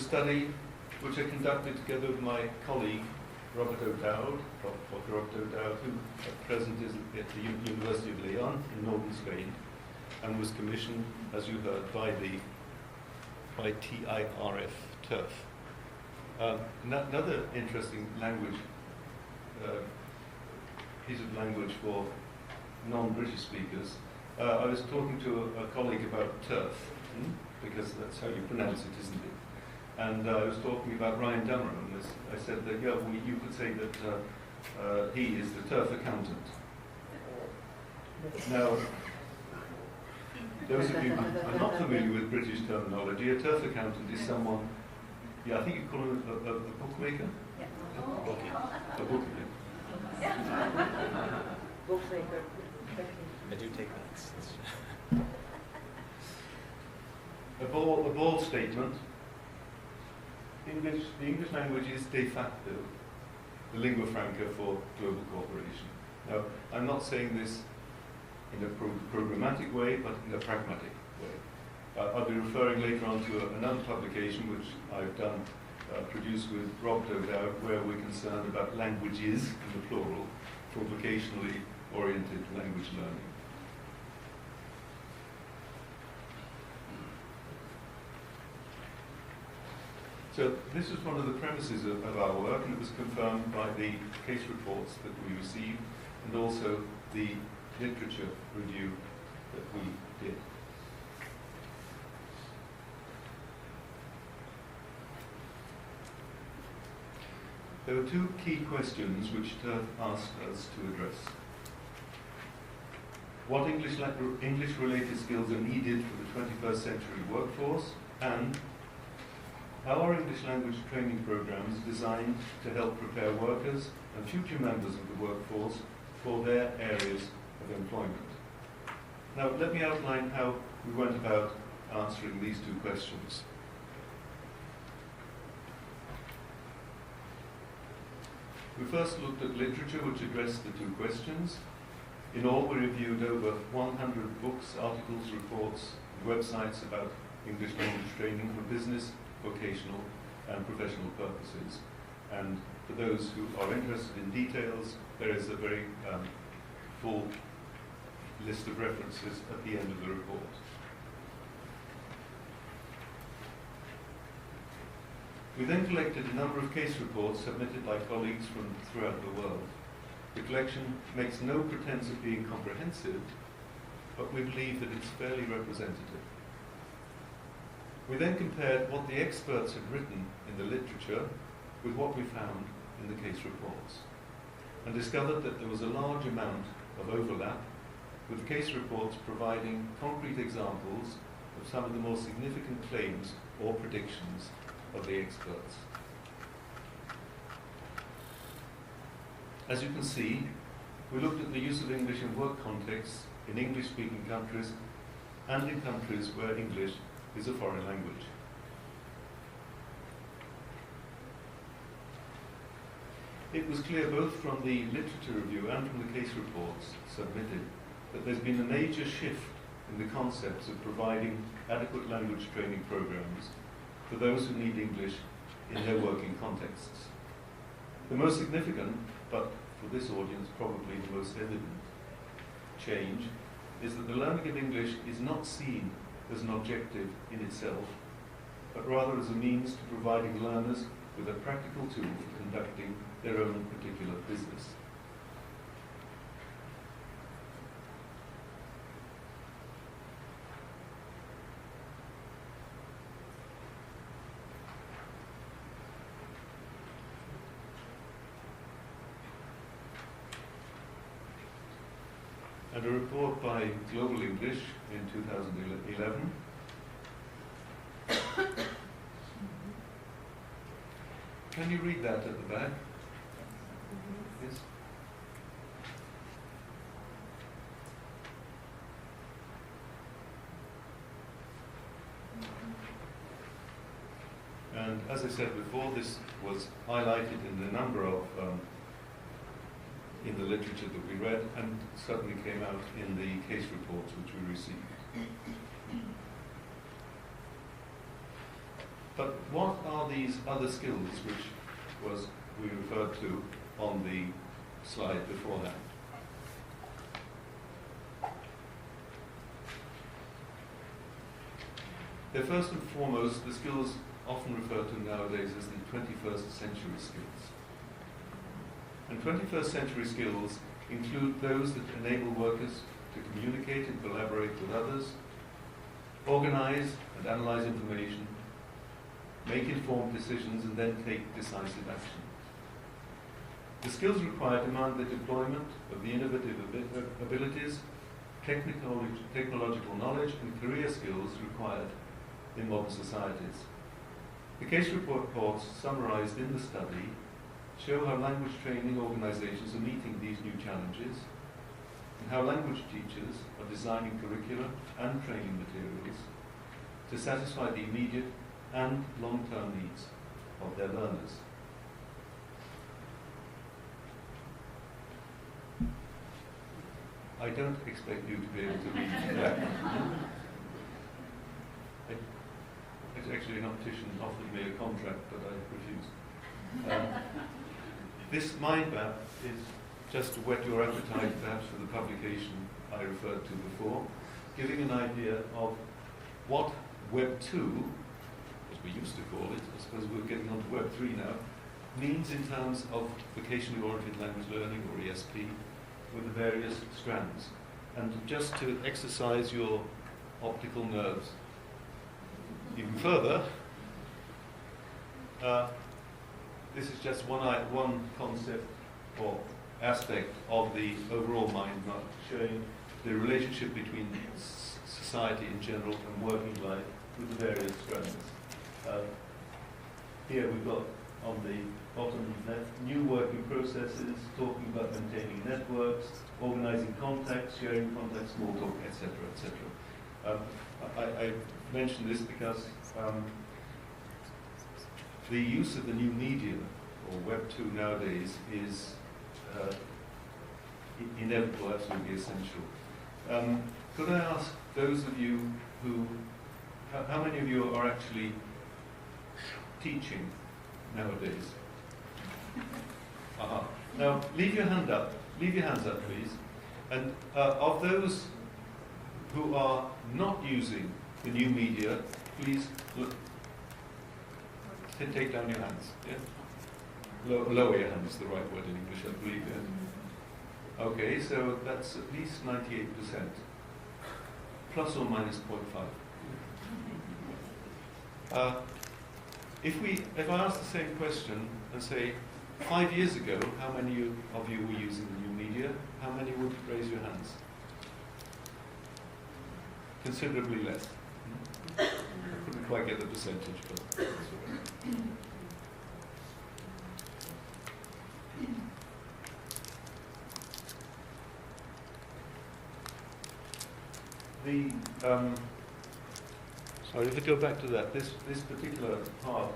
study which I conducted together with my colleague, Robert O'Dowd, Dr. Robert O'Dowd, who at present is at the University of Leon in northern Spain, and was commissioned, as you heard, by TIRF, TERF. Another interesting language, piece of language for non-British speakers. I was talking to a colleague about TERF, because that's how you pronounce it, isn't it? And I was talking about Ryan Dummer, and I said that, yeah, you could say that he is the TERF accountant. Now, those of you who are not familiar with British terminology, a TERF accountant is someone, I think you call him a bookmaker? Yeah. A bookmaker. Bookmaker. I do take notes. A bold statement. The English language is de facto the lingua franca for global cooperation. Now, I'm not saying this in a programmatic way, but in a pragmatic way. I'll be referring later on to another publication which I've done, produced with Robert O'Dowd, where we're concerned about languages, in the plural, for vocationally oriented language learning. So this is one of the premises of our work, and it was confirmed by the case reports that we received, and also the literature review that we did. There were two key questions which TERF asked us to address. What English-related skills are needed for the 21st century workforce, and how are English language training programs designed to help prepare workers and future members of the workforce for their areas of employment? Now, let me outline how we went about answering these two questions. We first looked at literature which addressed the two questions. In all, we reviewed over 100 books, articles, reports, and websites about English language training for business, vocational, and professional purposes. And for those who are interested in details, there is a very full list of references at the end of the report. We then collected a number of case reports submitted by colleagues from throughout the world. The collection makes no pretense of being comprehensive, but we believe that it's fairly representative. We then compared what the experts had written in the literature with what we found in the case reports, and discovered that there was a large amount of overlap, with case reports providing concrete examples of some of the more significant claims or predictions of the experts. As you can see, we looked at the use of English in work contexts in English-speaking countries and in countries where English is a foreign language. It was clear both from the literature review and from the case reports submitted that there's been a major shift in the concepts of providing adequate language training programs for those who need English in their working contexts. The most significant, but for this audience probably the most evident, change is that the learning of English is not seen as an objective in itself, but rather as a means to providing learners with a practical tool for conducting their own particular business. And a report by Global English in 2011 Can you read that at the back? Yes. And as I said before, this was highlighted in a number of in the literature that we read, and certainly came out in the case reports which we received. But what are are these other skills which we referred to on the slide beforehand. They're first and foremost the skills often referred to nowadays as the 21st century skills. And 21st century skills include those that enable workers to communicate and collaborate with others, organize and analyze information, make informed decisions, and then take decisive action. The skills required demand the deployment of the innovative abilities, technological knowledge, and career skills required in modern societies. The case reports summarized in the study show how language training organizations are meeting these new challenges and how language teachers are designing curricula and training materials to satisfy the immediate and long-term needs of their learners. I don't expect you to be able to read that. It's actually an optician offered me a contract, but I refused. This mind map is just to whet your appetite perhaps for the publication I referred to before, giving an idea of what Web 2, as we used to call it, I suppose we're getting on to Web 3 now, means in terms of vocationally oriented language learning, or ESP, with the various strands. And just to exercise your optical nerves even further, this is just one concept or aspect of the overall mind map, showing the relationship between society in general and working life with the various strands. Here we've got on the bottom left new working processes, talking about maintaining networks, organizing contacts, sharing contacts, small talk, etc., etc. I mention this because the use of the new media, or Web 2 nowadays, is inevitable, absolutely essential. Could I ask those of you who, how many of you are actually teaching nowadays? Now, leave your hand up. Leave your hands up, please. And of those who are not using the new media, please look. Take down your hands. Yeah? Lower your hand is the right word in English, I believe. Yeah? Okay, so that's at least 98%, plus or minus 0.5. If I ask the same question and say, 5 years ago, how many of you were using the new media? How many would raise your hands? Considerably less. I couldn't quite get the percentage, but that's all right. Sorry, if I go back to that, this particular part,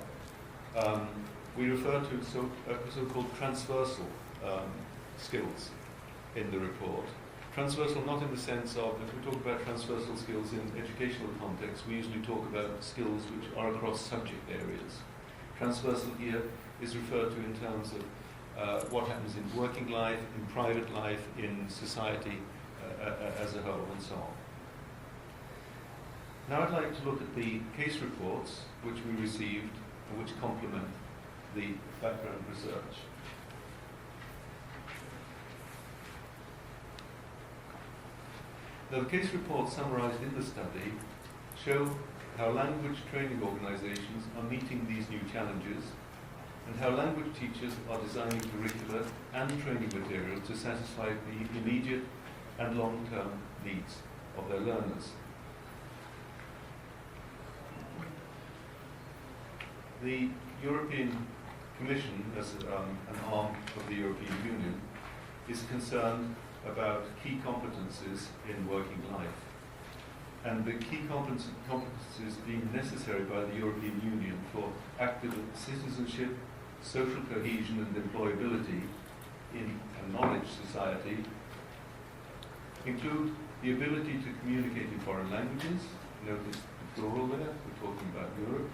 we refer to so-called transversal skills in the report. Transversal not in the sense of, if we talk about transversal skills in educational context, we usually talk about skills which are across subject areas. Transversal here is referred to in terms of what happens in working life, in private life, in society as a whole, and so on. Now I'd like to look at the case reports which we received and which complement the background research. Now, the case reports summarized in the study show how language training organizations are meeting these new challenges and how language teachers are designing curricula and training materials to satisfy the immediate and long-term needs of their learners. The European Commission, as an arm of the European Union, is concerned about key competencies in working life. And the key competencies being necessary by the European Union for active citizenship, social cohesion and employability in a knowledge society include the ability to communicate in foreign languages. Notice the plural there, we're talking about Europe.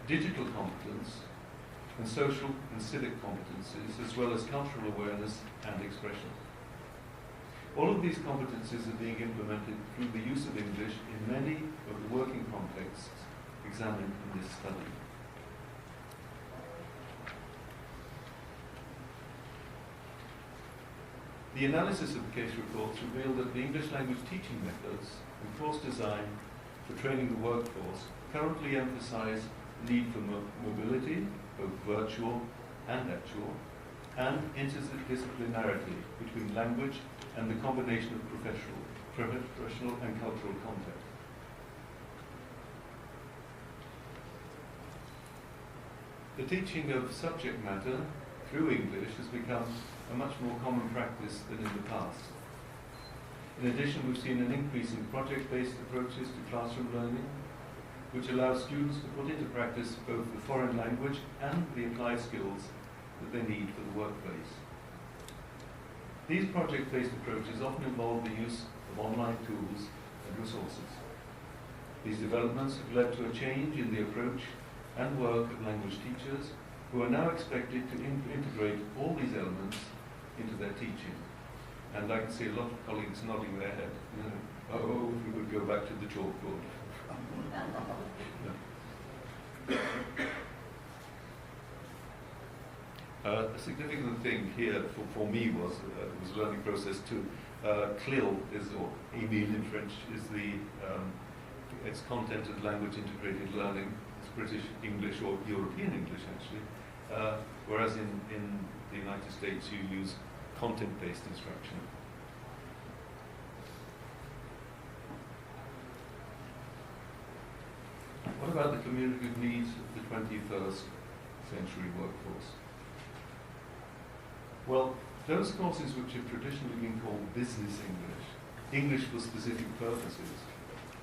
digital competence, and social and civic competencies, as well as cultural awareness and expression. All of these competencies are being implemented through the use of English in many of the working contexts examined in this study. The analysis of the case reports revealed that the English language teaching methods and course design for training the workforce currently emphasize the need for mobility, both virtual and actual, and interdisciplinarity between language and the combination of professional and cultural content. The teaching of subject matter through English has become a much more common practice than in the past. In addition, we've seen an increase in project-based approaches to classroom learning, which allows students to put into practice both the foreign language and the applied skills that they need for the workplace. These project-based approaches often involve the use of online tools and resources. These developments have led to a change in the approach and work of language teachers, who are now expected to integrate all these elements into their teaching. And I can see a lot of colleagues nodding their head. Oh, if we would go back to the chalkboard. A significant thing here for me was a learning process too. CLIL is, or EMIL in French, is it's content and language integrated learning. It's British English or European English actually. Whereas in the United States you use content-based instruction. What about the communicative needs of the 21st century workforce? Well, those courses which have traditionally been called business English, English for specific purposes,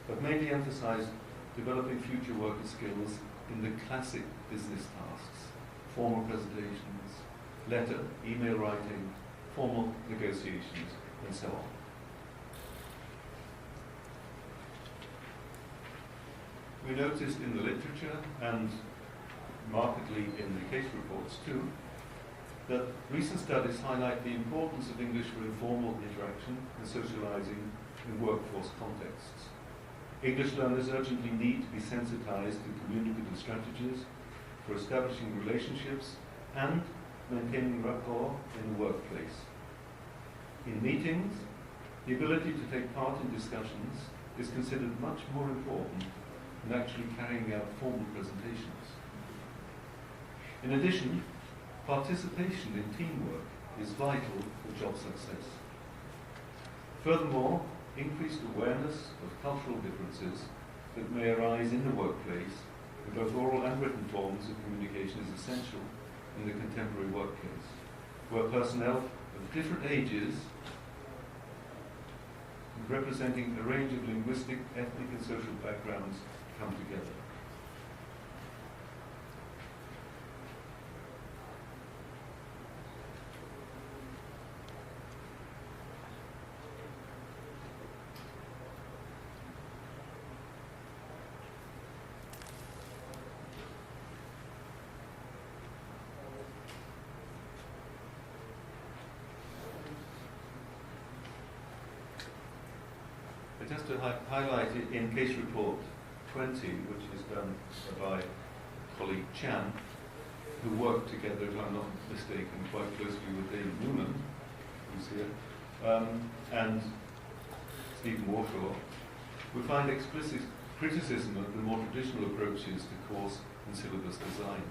have mainly emphasized developing future worker skills in the classic business tasks: formal presentations, letter, email writing, formal negotiations, and so on. We noticed in the literature, and markedly in the case reports too, that recent studies highlight the importance of English for informal interaction and socializing in workforce contexts. English learners urgently need to be sensitized to communicative strategies for establishing relationships and maintaining rapport in the workplace. In meetings, the ability to take part in discussions is considered much more important than actually carrying out formal presentations. In addition, participation in teamwork is vital for job success. Furthermore, increased awareness of cultural differences that may arise in the workplace in both oral and written forms of communication is essential in the contemporary workplace, where personnel of different ages representing a range of linguistic, ethnic and social backgrounds come together. Just to highlight it in case report 20, which is done by colleague Chan, who worked together, if I'm not mistaken, quite closely with David Newman, who's here, and Stephen Warshaw, we find explicit criticism of the more traditional approaches to course and syllabus design.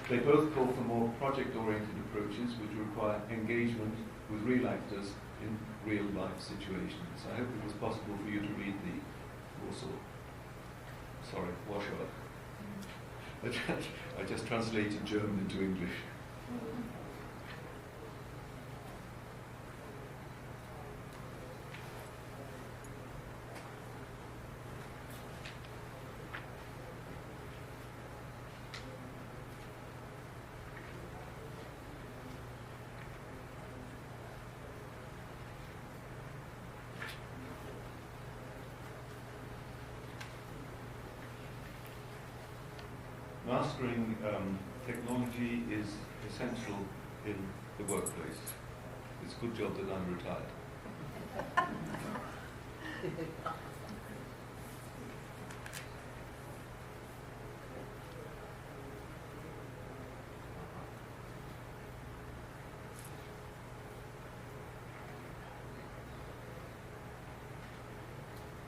They both call for more project-oriented approaches which require engagement with real actors in real-life situations. I hope it was possible for you to read the Warshaw. I just translated German into English. mastering technology is essential in the workplace. It's a good job that I'm retired.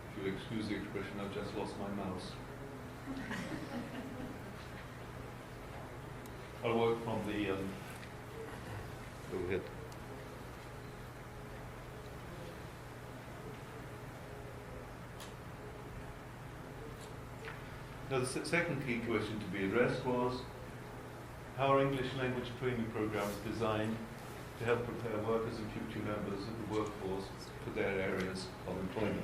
If you'll excuse the expression, I've just lost my mouse. I'll work from the overhead. Now the second key question to be addressed was how are English language training programs designed to help prepare workers and future members of the workforce for their areas of employment.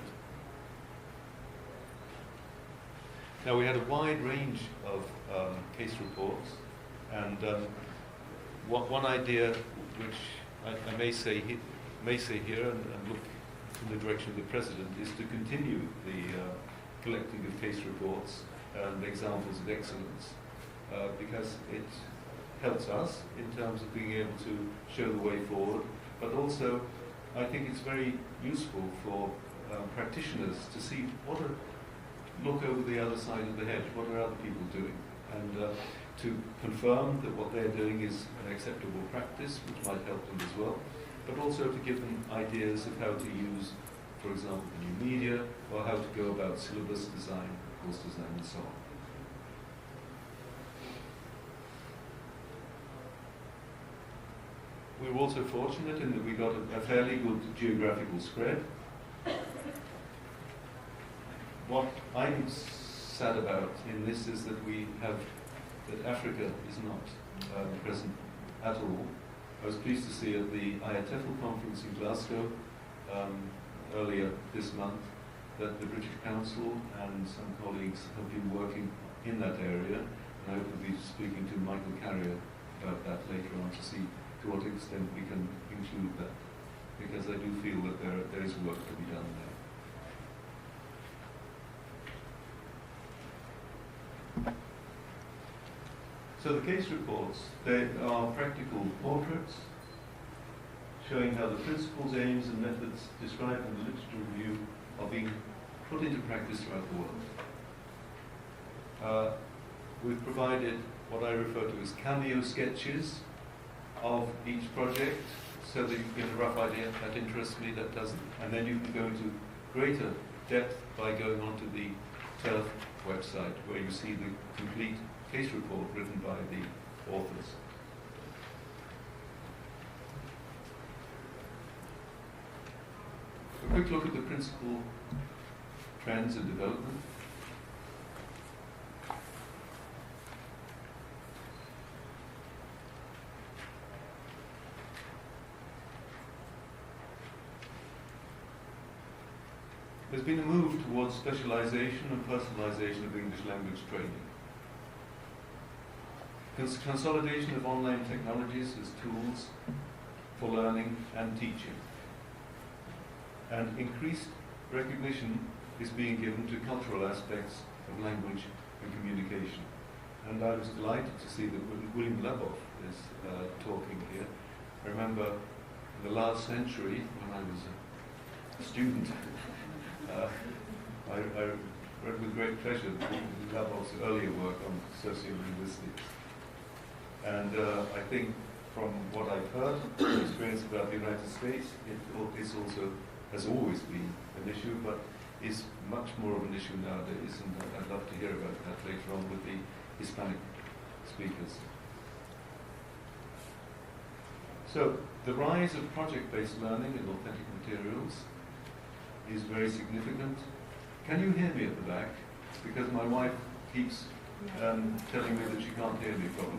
Now we had a wide range of case reports, and one idea which I may say here and look in the direction of the President is to continue the collecting of case reports and examples of excellence, because it helps us in terms of being able to show the way forward, but also I think it's very useful for practitioners to see look over the other side of the hedge, what are other people doing, and to confirm that what they're doing is an acceptable practice, which might help them as well, but also to give them ideas of how to use, for example, the new media, or how to go about syllabus design, course design, and so on. We were also fortunate in that we got a fairly good geographical spread. What I'm sad about in this is that that Africa is not present at all. I was pleased to see at the TESOL conference in Glasgow earlier this month that the British Council and some colleagues have been working in that area, and I hope we'll be speaking to Michael Carrier about that later on to see to what extent we can include that, because I do feel that there is work to be done there. So the case reports, they are practical portraits showing how the principles, aims and methods described in the literature review are being put into practice throughout the world. We've provided what I refer to as cameo sketches of each project, so that you get a rough idea. That interests me, that doesn't. And then you can go into greater depth by going onto the TIRF website, where you see the complete case report written by the authors. A quick look at the principal trends and development. There's been a move towards specialization and personalization of English language training. Consolidation of online technologies as tools for learning and teaching. And increased recognition is being given to cultural aspects of language and communication. And I was delighted to see that William Leboff is talking here. I remember in the last century, when I was a student, I read with great pleasure Leboff's earlier work on sociolinguistics. And I think from what I've heard, the experience about the United States, it also has always been an issue, but is much more of an issue nowadays, and I'd love to hear about that later on with the Hispanic speakers. So, the rise of project-based learning and authentic materials is very significant. Can you hear me at the back? Because my wife keeps telling me that she can't hear me properly.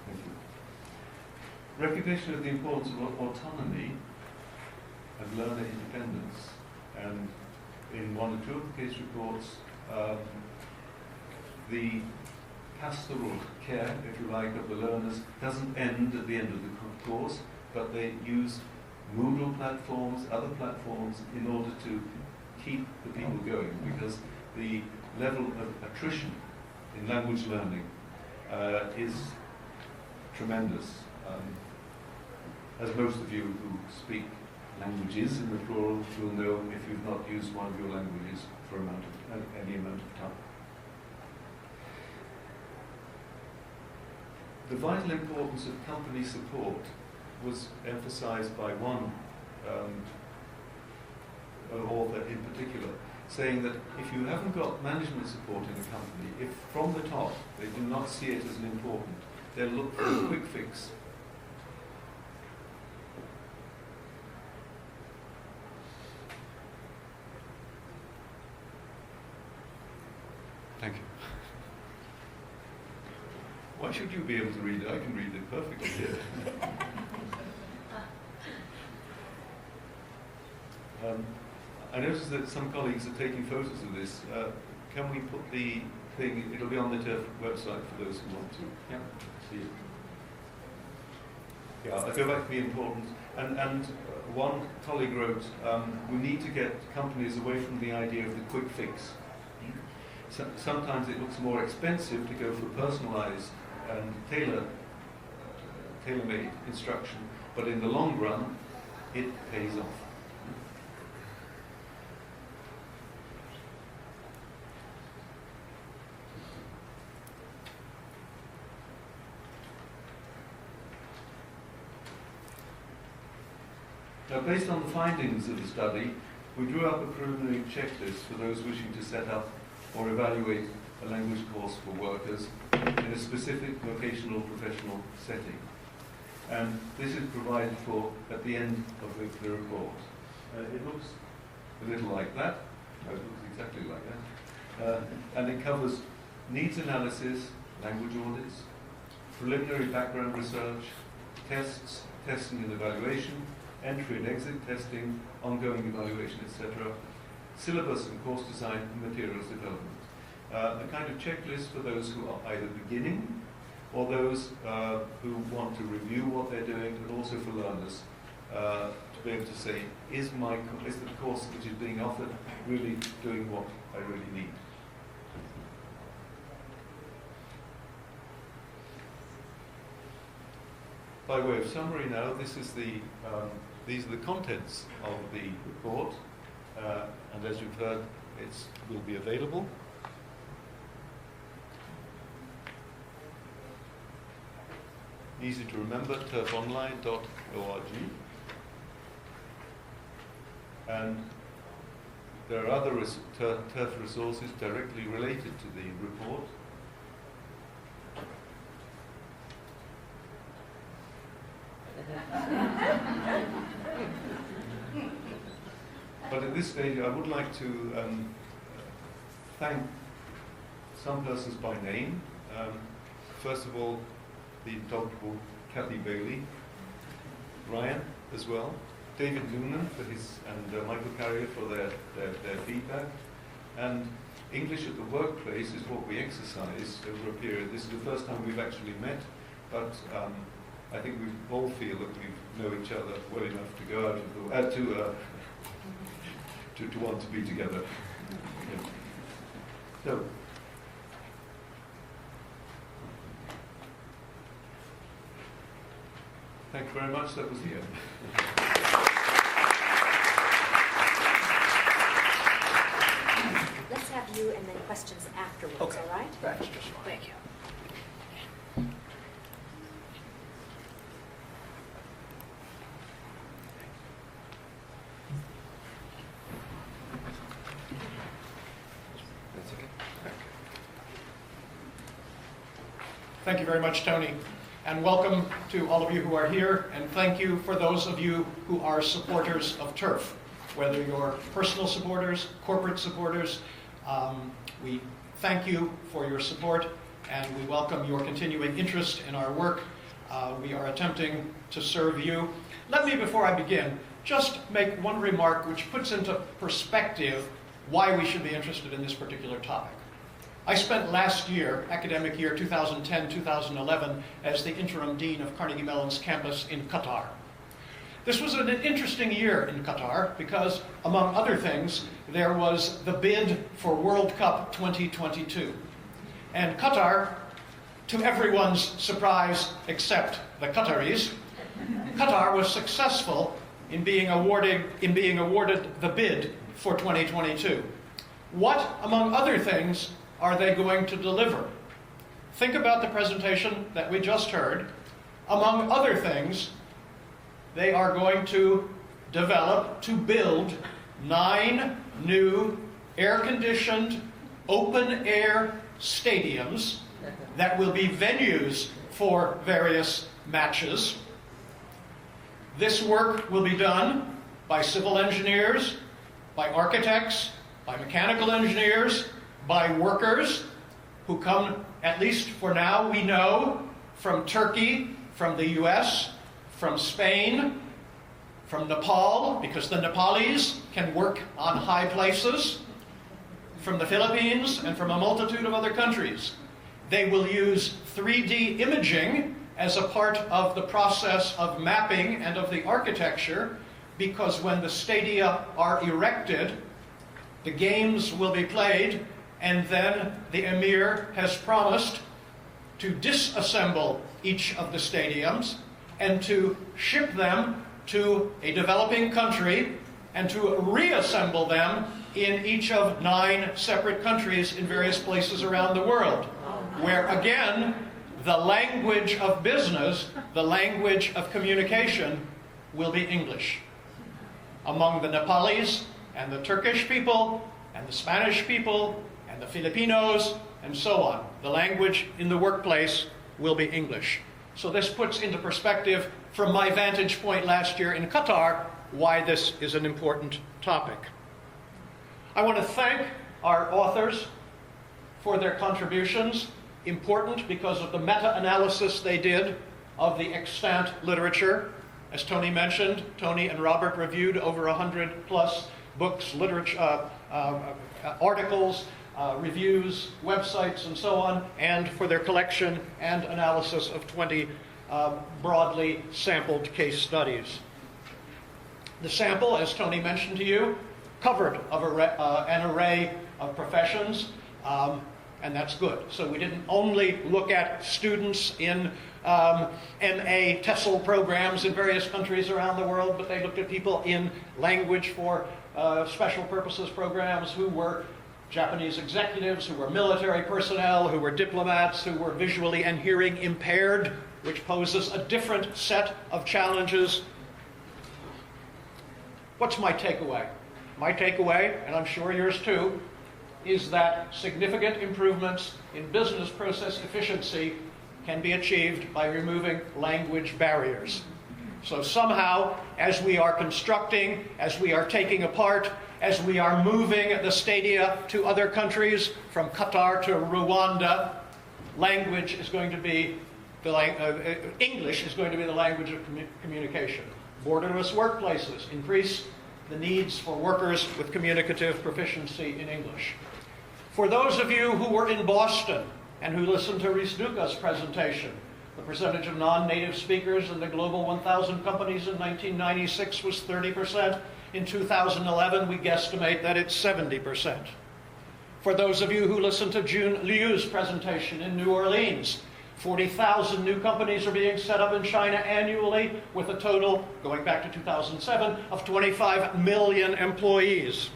Thank you. Recognition of the importance of autonomy and learner independence. And in one or two of the case reports, the pastoral care, if you like, of the learners doesn't end at the end of the course, but they use Moodle platforms, other platforms, in order to keep the people going, because the level of attrition in language learning is tremendous. As most of you who speak languages in the plural will know if you've not used one of your languages for any amount of time. The vital importance of company support was emphasized by one author in particular, saying that if you haven't got management support in a company, if from the top they do not see it as an important, they'll look for a quick fix. Thank you. Why should you be able to read it? I can read it perfectly here. I noticed that some colleagues are taking photos of this. Can we put the thing, it'll be on the TIRF website for those who want to see it. Yeah, I'll go back to the importance. And one colleague wrote, we need to get companies away from the idea of the quick fix. Sometimes it looks more expensive to go for personalized and tailor-made instruction, but in the long run, it pays off. Now, based on the findings of the study, we drew up a preliminary checklist for those wishing to set up or evaluate a language course for workers in a specific vocational professional setting. And this is provided for at the end of the report. It looks a little like that. No, it looks exactly like that. And it covers needs analysis, language audits, preliminary background research, tests, testing and evaluation, entry and exit testing, ongoing evaluation, etc., syllabus and course design, and materials development. A kind of checklist for those who are either beginning or those who want to review what they're doing, and also for learners to be able to say, is the course which is being offered really doing what I really need? By way of summary now, these are the contents of the report, and as you've heard, it will be available. Easy to remember, turfonline.org. And there are other TIRF resources directly related to the report. But at this stage, I would like to thank some persons by name. First of all, the indomitable Kathy Bailey, Ryan as well, David Noonan for his, and Michael Carrier for their feedback. And English at the workplace is what we exercise over a period. This is the first time we've actually met, but I think we all feel that we know each other well enough to go out of the to want to be together. Yeah. So. Thank you very much. That was the end. Let's have you and then questions afterwards, Okay. all right? That's just fine. Thank you. That's okay. Thank you very much, Tony. And welcome to all of you who are here, and thank you for those of you who are supporters of TIRF, whether you're personal supporters, corporate supporters. We thank you for your support, and we welcome your continuing interest in our work. We are attempting to serve you. Let me, before I begin, just make one remark which puts into perspective why we should be interested in this particular topic. I spent last year, academic year 2010-2011, as the interim dean of Carnegie Mellon's campus in Qatar. This was an interesting year in Qatar because, among other things, there was the bid for World Cup 2022. And Qatar To everyone's surprise except the Qataris, Qatar was successful in being awarded the bid for 2022. What, among other things, are they going to deliver? Think about the presentation that we just heard. Among other things, they are going to build 9 new air-conditioned, open-air stadiums that will be venues for various matches. This work will be done by civil engineers, by architects, by mechanical engineers, by workers who come, at least for now, we know, from Turkey, from the US, from Spain, from Nepal, because the Nepalis can work on high places, from the Philippines, and from a multitude of other countries. They will use 3D imaging as a part of the process of mapping and of the architecture, because when the stadia are erected, the games will be played, and then the Emir has promised to disassemble each of the stadiums and to ship them to a developing country and to reassemble them in each of 9 separate countries in various places around the world, where again, the language of business, the language of communication will be English. Among the Nepalis and the Turkish people and the Spanish people and the Filipinos and so on, the language in the workplace will be English. So this puts into perspective, from my vantage point last year in Qatar, why this is an important topic. I want to thank our authors for their contributions, important because of the meta-analysis they did of the extant literature. As Tony mentioned, Tony and Robert reviewed over 100 plus books, literature, articles, reviews, websites, and so on, and for their collection and analysis of 20 broadly sampled case studies. The sample, as Tony mentioned to you, covered an array of professions, and that's good. So we didn't only look at students in MA TESOL programs in various countries around the world, but they looked at people in language for special purposes programs who were Japanese executives, who were military personnel, who were diplomats, who were visually and hearing impaired, which poses a different set of challenges. What's my takeaway? My takeaway, and I'm sure yours too, is that significant improvements in business process efficiency can be achieved by removing language barriers. So somehow, as we are constructing, as we are taking apart, as we are moving the stadia to other countries, from Qatar to Rwanda, language is going to be English is going to be the language of communication. Borderless workplaces increase the needs for workers with communicative proficiency in English. For those of you who were in Boston and who listened to Rhys Duca's presentation, the percentage of non-native speakers in the Global 1,000 companies in 1996 was 30%. In 2011, we guesstimate that it's 70%. For those of you who listened to June Liu's presentation in New Orleans, 40,000 new companies are being set up in China annually, with a total, going back to 2007, of 25 million employees.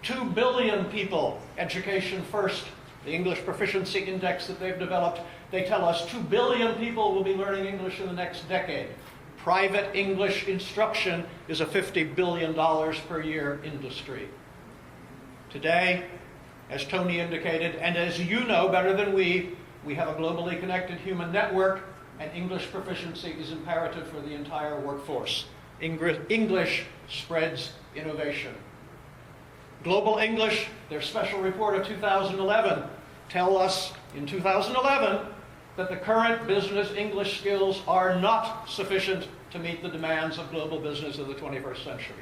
2 billion people, Education First, the English Proficiency Index that they've developed, they tell us 2 billion people will be learning English in the next decade. Private English instruction is a $50 billion per year industry. Today, as Tony indicated, and as you know better than we have a globally connected human network, and English proficiency is imperative for the entire workforce. English spreads innovation. Global English, their special report of 2011, tell us in 2011 that the current business English skills are not sufficient to meet the demands of global business of the 21st century.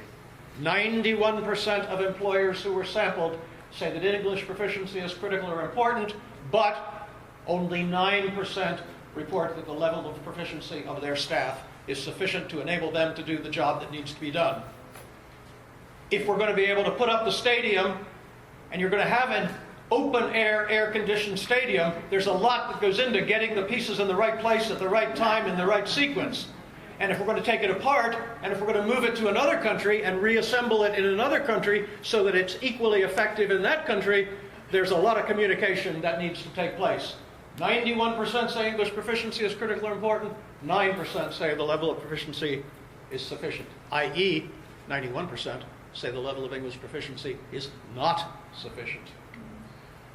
91% of employers who were sampled say that English proficiency is critical or important, but only 9% report that the level of proficiency of their staff is sufficient to enable them to do the job that needs to be done. If we're going to be able to put up the stadium, and you're going to have open-air, air-conditioned stadium, there's a lot that goes into getting the pieces in the right place at the right time in the right sequence. And if we're going to take it apart, and if we're going to move it to another country and reassemble it in another country so that it's equally effective in that country, there's a lot of communication that needs to take place. 91% say English proficiency is critically important. 9% say the level of proficiency is sufficient, i.e., 91% say the level of English proficiency is not sufficient.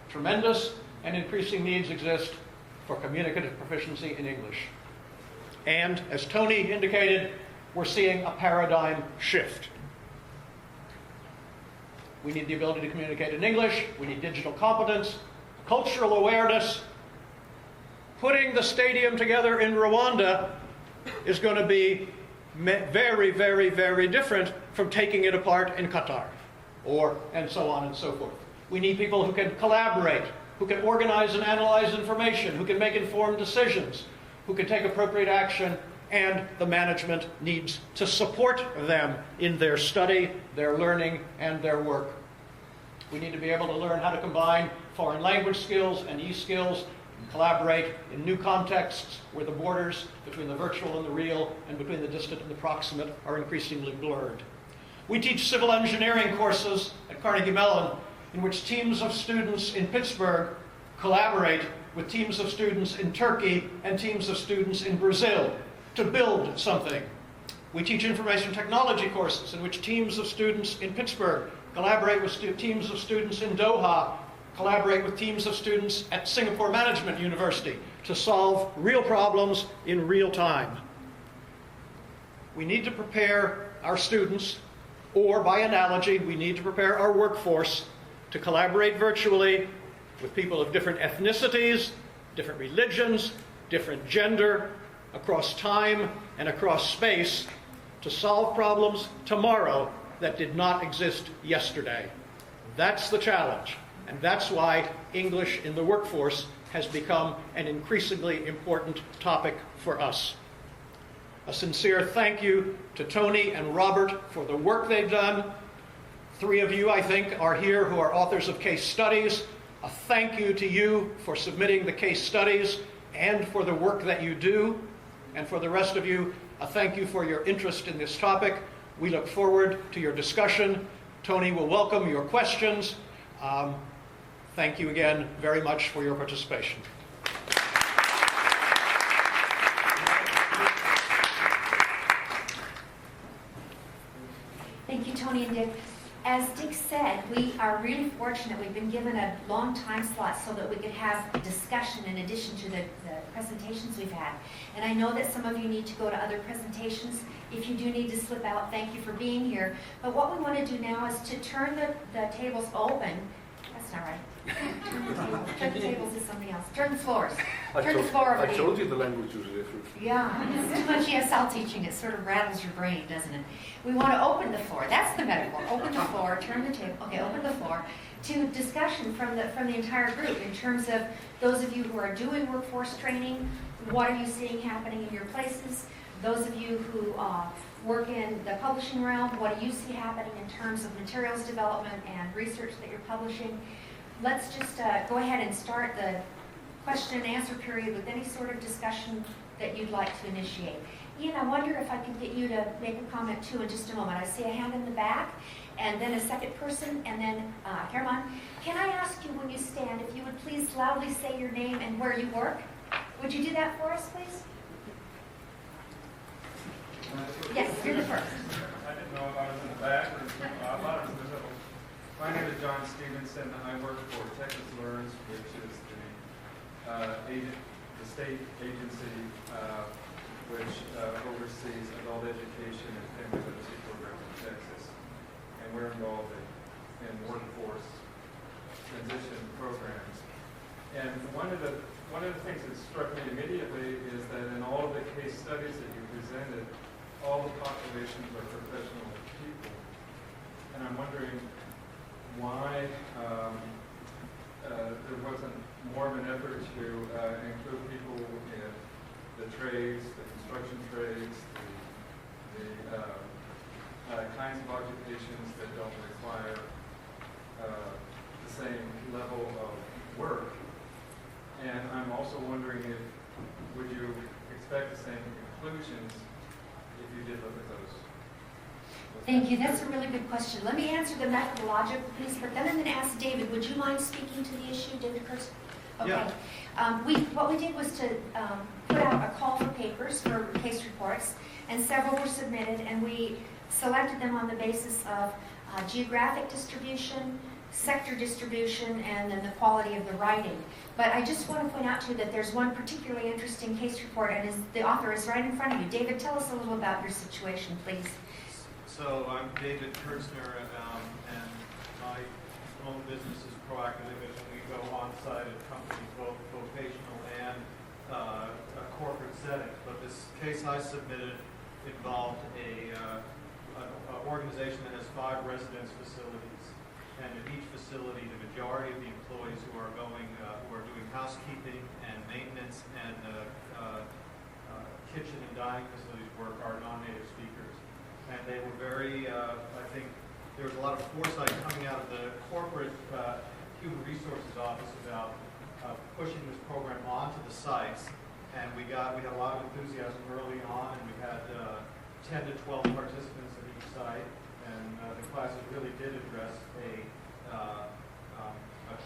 Tremendous and increasing needs exist for communicative proficiency in English. And, as Tony indicated, we're seeing a paradigm shift. We need the ability to communicate in English. We need digital competence, cultural awareness. Putting the stadium together in Rwanda is going to be very, very, very different from taking it apart in Qatar, and so on and so forth. We need people who can collaborate, who can organize and analyze information, who can make informed decisions, who can take appropriate action, and the management needs to support them in their study, their learning, and their work. We need to be able to learn how to combine foreign language skills and e-skills, and collaborate in new contexts where the borders between the virtual and the real, and between the distant and the proximate, are increasingly blurred. We teach civil engineering courses at Carnegie Mellon in which teams of students in Pittsburgh collaborate with teams of students in Turkey and teams of students in Brazil to build something. We teach information technology courses in which teams of students in Pittsburgh collaborate with teams of students in Doha, collaborate with teams of students at Singapore Management University to solve real problems in real time. We need to prepare our students, or by analogy, we need to prepare our workforce to collaborate virtually with people of different ethnicities, different religions, different gender, across time and across space, to solve problems tomorrow that did not exist yesterday. That's the challenge, and that's why English in the workforce has become an increasingly important topic for us. A sincere thank you to Tony and Robert for the work they've done. 3 of you, I think, are here who are authors of case studies. A thank you to you for submitting the case studies and for the work that you do. And for the rest of you, a thank you for your interest in this topic. We look forward to your discussion. Tony will welcome your questions. Thank you again very much for your participation. Thank you, Tony and Dick. As Dick said, we are really fortunate. We've been given a long time slot so that we could have a discussion in addition to the presentations we've had. And I know that some of you need to go to other presentations. If you do need to slip out, thank you for being here. But what we want to do now is to turn the tables open. That's not right. Turn the tables to somebody else. Turn the floors. Turn the floor over to you. I told you the language was different. Yeah, it's too much ESL teaching. It sort of rattles your brain, doesn't it? We want to open the floor. That's the metaphor. Open the floor, turn the table. Okay, open the floor to discussion from the entire group in terms of those of you who are doing workforce training. What are you seeing happening in your places? Those of you who work in the publishing realm, what do you see happening in terms of materials development and research that you're publishing? Let's just go ahead and start the question and answer period with any sort of discussion that you'd like to initiate. Ian, I wonder if I could get you to make a comment too in just a moment. I see a hand in the back, and then a second person, and then Herman. Can I ask you when you stand, if you would please loudly say your name and where you work? Would you do that for us, please? Yes, you're the first. I didn't know if I was in the back or I thought it was visible. My name is John Stevenson. I work for Texas Learns, which is the state agency which oversees adult education and family literacy programs in Texas. And we're involved in workforce transition programs. And one of the things that struck me immediately is that in all of the case studies that you presented, all the populations are professional people. And I'm wondering why there wasn't more of an effort to include people in the trades, the construction trades, the kinds of occupations that don't require the same level of work. And I'm also wondering if, would you expect the same conclusions if you did look at those? Thank you. That's a really good question. Let me answer the methodological piece, but then I'm going to ask David. Would you mind speaking to the issue, David Kurtz? Okay. Yeah. What we did was to put out a call for papers for case reports, and several were submitted, and we selected them on the basis of geographic distribution, sector distribution, and then the quality of the writing. But I just want to point out to you that there's one particularly interesting case report, and the author is right in front of you. David, tell us a little about your situation, please. So I'm David Kurtzner, and my own business is Proactive Image, and we go on-site at companies, both vocational and corporate settings. But this case I submitted involved an organization that has 5 residence facilities, and at each facility, the majority of the employees who are doing housekeeping and maintenance and kitchen and dining facilities work are non-native speakers. And they were very, I think, there was a lot of foresight coming out of the corporate human resources office about pushing this program onto the sites. And we had a lot of enthusiasm early on, and we had 10 to 12 participants at each site. And the classes really did address a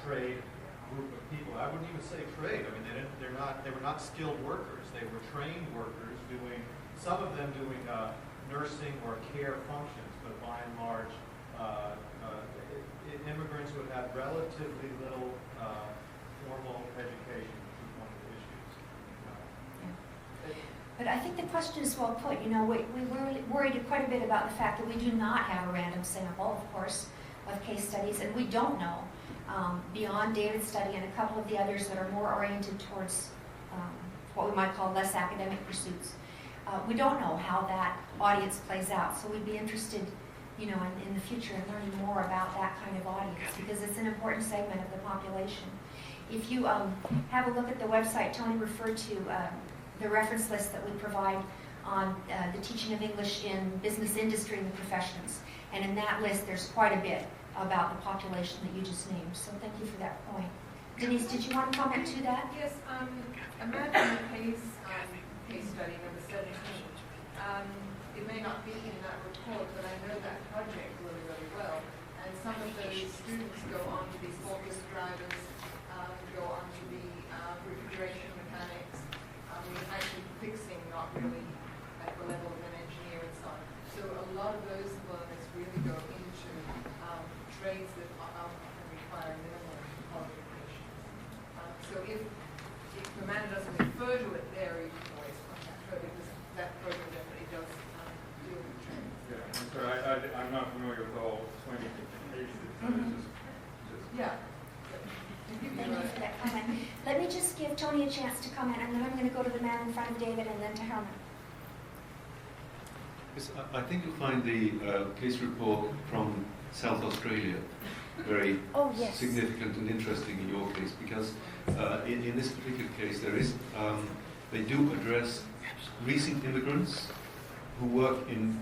trade group of people. I wouldn't even say trade. I mean, they were not skilled workers. They were trained workers some of them doing nursing or care functions, but by and large, immigrants who had had relatively little formal education, which is one of the issues. But I think the question is well put. You know, we worried quite a bit about the fact that we do not have a random sample, of course, of case studies, and we don't know, beyond David's study and a couple of the others that are more oriented towards what we might call less academic pursuits. We don't know how that audience plays out, so we'd be interested, you know, in the future in learning more about that kind of audience, because it's an important segment of the population. If you have a look at the website, Tony referred to the reference list that we provide on the teaching of English in business industry and the professions. And in that list, there's quite a bit about the population that you just named. So thank you for that point. Denise, did you want to comment to that? Yes, American case study number 17. It may not be in that report, but I know that project really, really well. And some of those students go on to be forklift drivers, go on to be refrigeration mechanics, actually fixing, not really at the level of an engineer and so on. So a lot of those learners really go into trades that often require minimal qualifications. So if the man doesn't refer to it there, you can always contact her, because that program definitely does deal with trades. Yeah, I'm sorry, I'm not familiar with all 20 cases. Yeah. Thank you for that comment. Let me just give Tony a chance to comment, and then I'm going to go to the man in front of David and then to Herman. Yes, I think you'll find the case report from South Australia very significant and interesting in your case, because in this particular case they do address recent immigrants who work in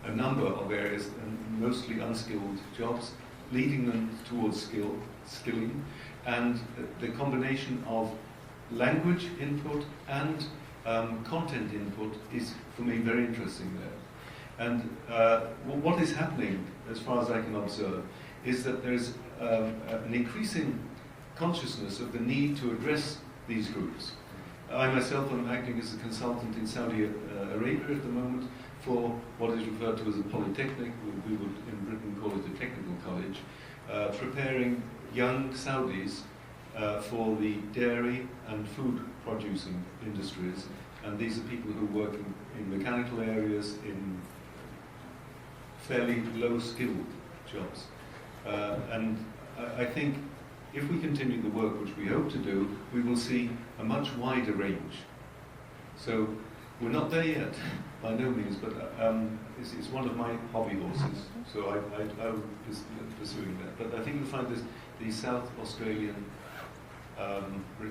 a number of areas, and mostly unskilled jobs, leading them towards skilling, and the combination of language input and content input is, for me, very interesting there. And what is happening, as far as I can observe, is that there's an increasing consciousness of the need to address these groups. I myself am acting as a consultant in Saudi Arabia at the moment for what is referred to as a polytechnic, we would in Britain call it a technical college, preparing young Saudis for the dairy and food producing industries. And these are people who work in mechanical areas, in fairly low-skilled jobs. And I think if we continue the work which we hope to do, we will see a much wider range. So we're not there yet, by no means, but it's one of my hobby horses. So I will be pursuing that. But I think you'll find the South Australian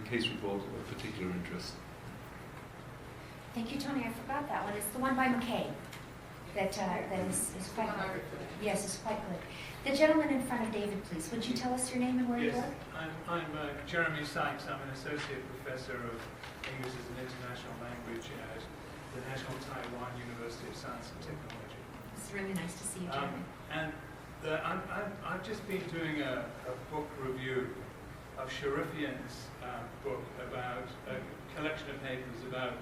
case report of particular interest. Thank you, Tony. I forgot that one. It's the one by McKay. that is quite good. Yes, it's quite good. The gentleman in front of David, please. Would you tell us your name and where you Yes, work? I'm Jeremy Sykes. I'm an associate professor of English as an international language at the National Taiwan University of Science and Technology. It's really nice to see you, Jeremy. I've just been doing a book review of Sharifian's book about a collection of papers about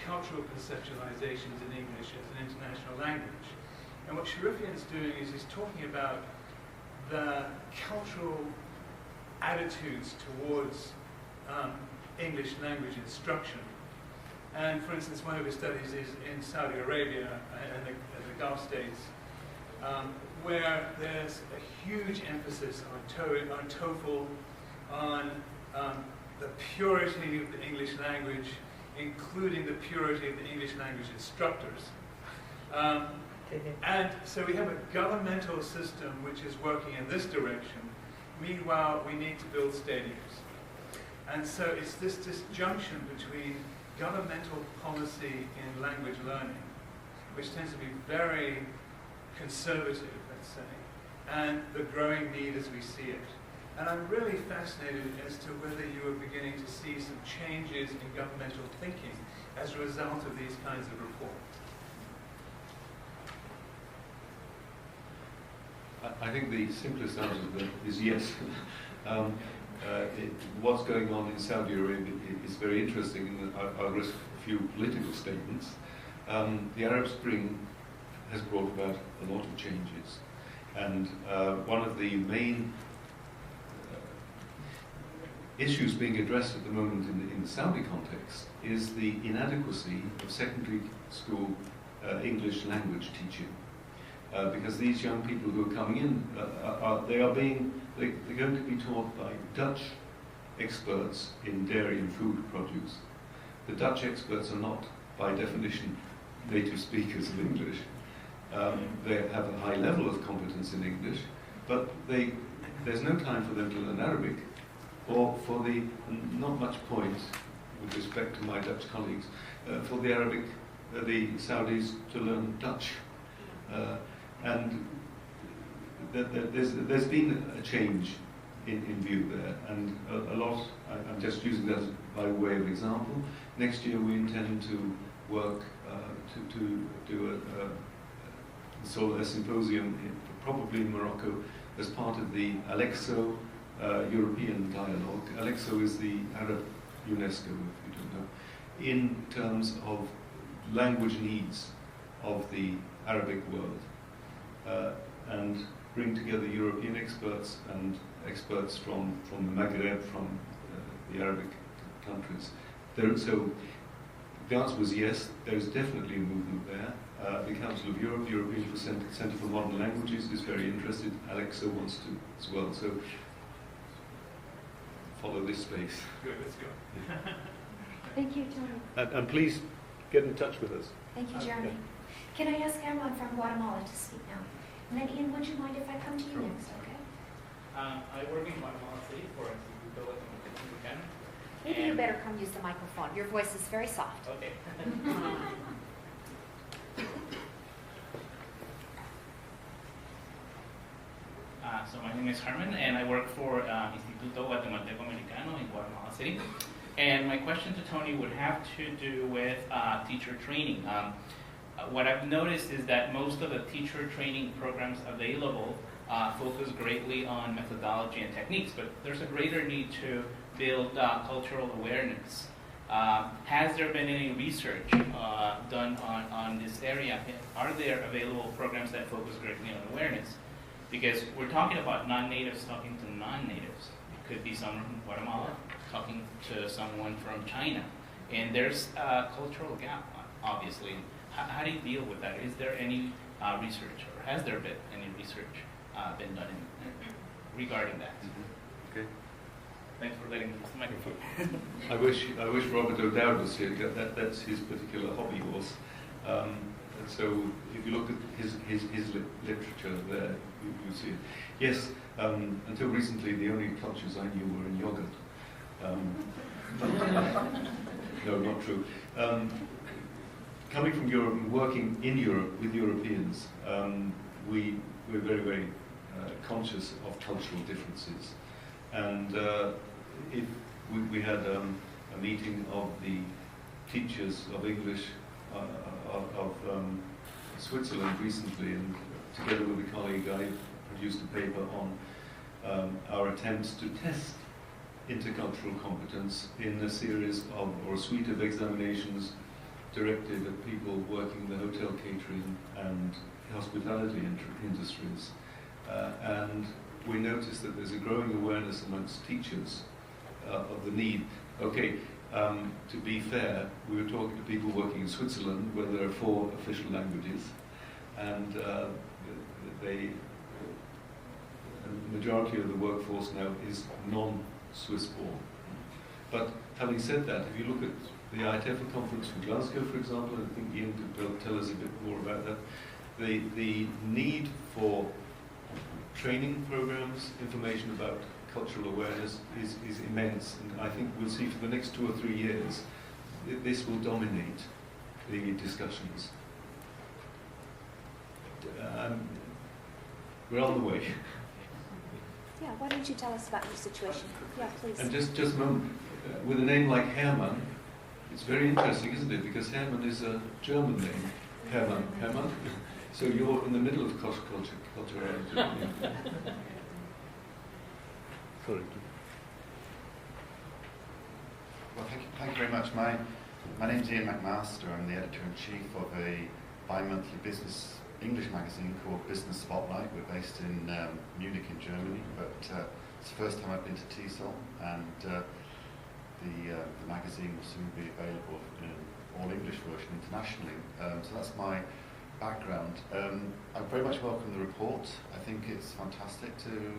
cultural conceptualizations in English as an international language. And what Sharifian's doing is he's talking about the cultural attitudes towards English language instruction. And for instance, one of his studies is in Saudi Arabia and the Gulf states, where there's a huge emphasis on TOEFL, on the purity of the English language, including the purity of the English language instructors. And so we have a governmental system which is working in this direction. Meanwhile, we need to build stadiums. And so it's this disjunction between governmental policy in language learning, which tends to be very conservative, let's say, and the growing need as we see it. And I'm really fascinated as to whether you are beginning to see some changes in governmental thinking as a result of these kinds of reports. I think the simplest answer is yes. What's going on in Saudi Arabia is very interesting, and I'll risk a few political statements. The Arab Spring has brought about a lot of changes, and one of the main issues being addressed at the moment in the Saudi context is the inadequacy of secondary school English language teaching. Because these young people who are coming in, they're going to be taught by Dutch experts in dairy and food produce. The Dutch experts are not, by definition, native speakers of English. They have a high level of competence in English, but there's no time for them to learn Arabic, or for the, not much point, with respect to my Dutch colleagues, for the Saudis to learn Dutch. And there's been a change in view there, and a lot, I'm just using that by way of example. Next year we intend to work to do a symposium, probably in Morocco, as part of the Alexo European dialogue. Alexo is the Arab UNESCO, if you don't know, in terms of language needs of the Arabic world. And bring together European experts and experts from the Maghreb, from the Arabic countries. So the answer was yes, there is definitely a movement there. The Council of Europe, European Centre for Modern Languages is very interested. Alexa wants to as well. So follow this space. Good, let's go. Thank you, Tony. And please get in touch with us. Thank you, Jeremy. Can I ask Herman from Guatemala to speak now? And then Ian, would you mind if I come to you next, okay? I work in Guatemala City for Instituto Latinoamericano. Maybe you better come use the microphone. Your voice is very soft. Okay. So my name is Herman, and I work for Instituto Guatemalteco Americano in Guatemala City. And my question to Tony would have to do with teacher training. What I've noticed is that most of the teacher training programs available focus greatly on methodology and techniques, but there's a greater need to build cultural awareness. Has there been any research done on this area? Are there available programs that focus greatly on awareness? Because we're talking about non-natives talking to non-natives. It could be someone from Guatemala talking to someone from China. And there's a cultural gap, obviously. How do you deal with that? Is there any research, or has there been any research been done regarding that? Mm-hmm. Okay. Thanks for letting me use the microphone. I wish Robert O'Dowd was here. That's his particular hobby horse. And so if you look at his literature there, you see it. Yes, until recently, the only cultures I knew were in yogurt. No, not true. coming from Europe and working in Europe with Europeans, we're very, very conscious of cultural differences. And if we had a meeting of the teachers of English of Switzerland recently, and together with a colleague I produced a paper on our attempts to test intercultural competence in a series of, or a suite of examinations directed at people working in the hotel, catering and hospitality industries. And we noticed that there's a growing awareness amongst teachers of the need. Okay, to be fair, we were talking to people working in Switzerland where there are 4 official languages, and the majority of the workforce now is non-Swiss born. But having said that, if you look at the ITEFL conference for Glasgow, for example, and I think Ian could tell us a bit more about that, the need for training programs, information about cultural awareness is immense, and I think we'll see for the next 2 or 3 years this will dominate the discussions. We're on the way. Yeah, why don't you tell us about your situation? Yeah, please. And just a moment, with a name like Hermann, it's very interesting, isn't it? Because Hermann is a German name. Hermann. So you're in the middle of culture. Sorry. Well, thank you very much. My name's Ian McMaster. I'm the editor-in-chief of a bi-monthly business English magazine called Business Spotlight. We're based in Munich in Germany, but it's the first time I've been to TESOL, and the magazine will soon be available in an all-English version internationally. So that's my background. I very much welcome the report. I think it's fantastic to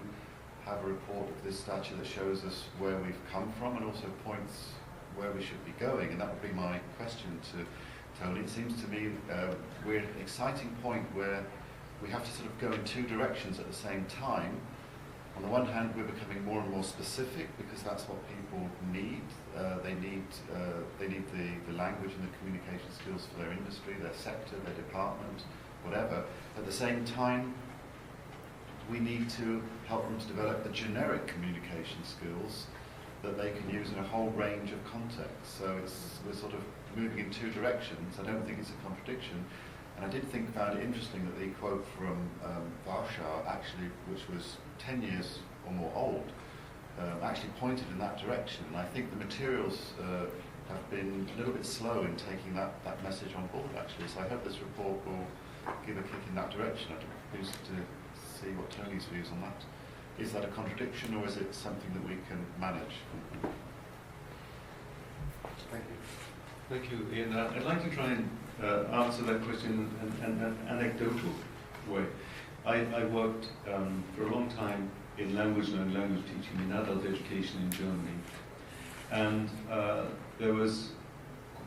have a report of this stature that shows us where we've come from and also points where we should be going, and that would be my question to Tony. It seems to me we're at an exciting point where we have to sort of go in 2 directions at the same time. On the one hand, we're becoming more and more specific because that's what people need. They need the language and the communication skills for their industry, their sector, their department, whatever. At the same time, we need to help them to develop the generic communication skills that they can use in a whole range of contexts. So we're sort of moving in 2 directions. I don't think it's a contradiction. And I did found it interesting that the quote from Warschau, actually, which was 10 years or more old, actually pointed in that direction. And I think the materials have been a little bit slow in taking that message on board, actually. So I hope this report will give a kick in that direction. I'd be interested to see what Tony's views on that. Is that a contradiction, or is it something that we can manage? Thank you. Thank you, Ian. I'd like to try and answer that question in an anecdotal way. I worked for a long time in language learning, language teaching in adult education in Germany. And there was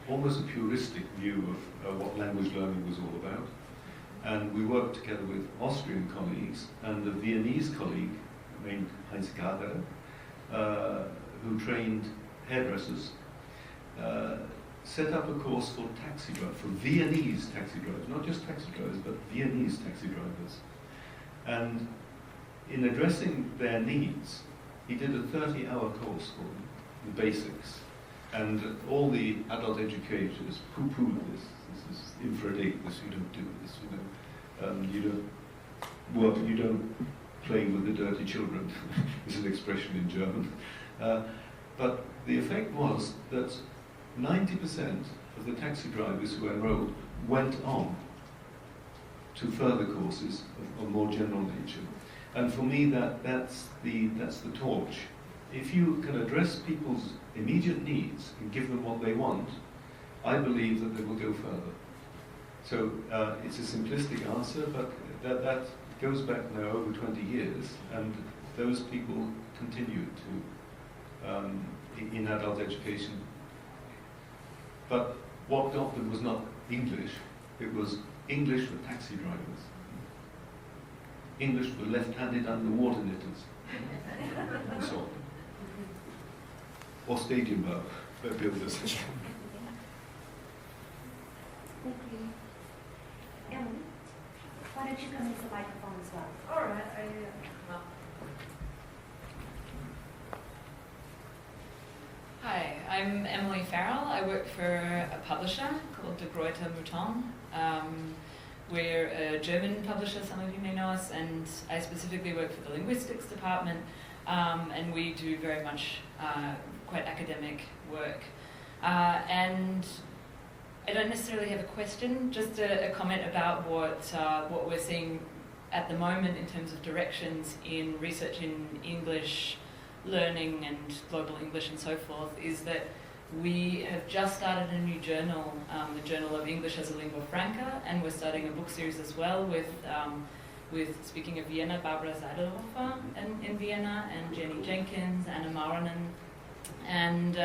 almost a puristic view of what language learning was all about. And we worked together with Austrian colleagues and a Viennese colleague named Heinz Gader, who trained hairdressers, set up a course for taxi drivers, for Viennese taxi drivers, not just taxi drivers, but Viennese taxi drivers. And in addressing their needs, he did a 30-hour course for them, the basics. And all the adult educators poo-pooed this. This is infra-dig, this, you don't do this, you know. You don't work, you don't play with the dirty children, is an expression in German. But the effect was that 90% of the taxi drivers who enrolled went on to further courses of more general nature. And for me, that's the torch. If you can address people's immediate needs and give them what they want, I believe that they will go further. So it's a simplistic answer, but that goes back now over 20 years, and those people continue to in adult education. But what got them was not English, it was English for taxi drivers, English for left-handed underwater knitters, and so on. Or stadium builders. Thank you. Emily, why don't you come to the microphone as well? All right, Hi, I'm Emily Farrell. I work for a publisher called De Gruyter Mouton. We're a German publisher, some of you may know us, and I specifically work for the linguistics department, and we do very much quite academic work. And I don't necessarily have a question, just a comment about what we're seeing at the moment in terms of directions in research in English learning and global English and so forth, is that we have just started a new journal, the Journal of English as a Lingua Franca, and we're starting a book series as well with speaking of Vienna, Barbara Seidelhofer in Vienna, and Jenny Jenkins, Anna Mauranen, and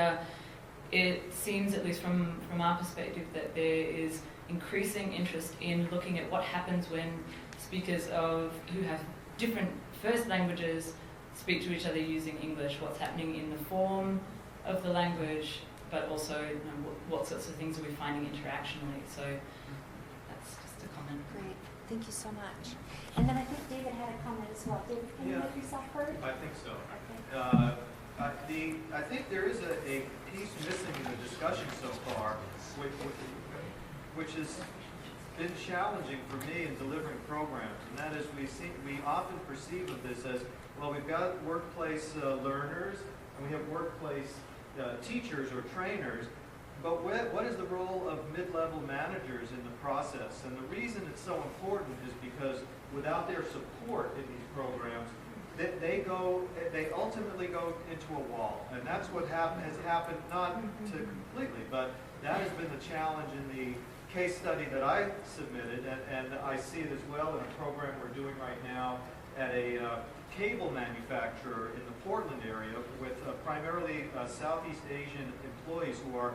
it seems, at least from our perspective, that there is increasing interest in looking at what happens when speakers who have different first languages speak to each other using English, what's happening in the form of the language, but also what sorts of things are we finding interactionally. So that's just a comment. Great. Thank you so much. And then I think David had a comment as well. David, can you make yourself heard? I think so. Okay. I think there is a piece missing in the discussion so far, which has been challenging for me in delivering programs, and that is we often perceive of this as, well, we've got workplace learners, and we have workplace teachers or trainers, but what is the role of mid-level managers in the process? And the reason it's so important is because without their support in these programs, they ultimately go into a wall. And that's what has happened, not to completely, but that has been the challenge in the case study that I submitted, and I see it as well in a program we're doing right now at a cable manufacturer in the Portland area with primarily Southeast Asian employees who are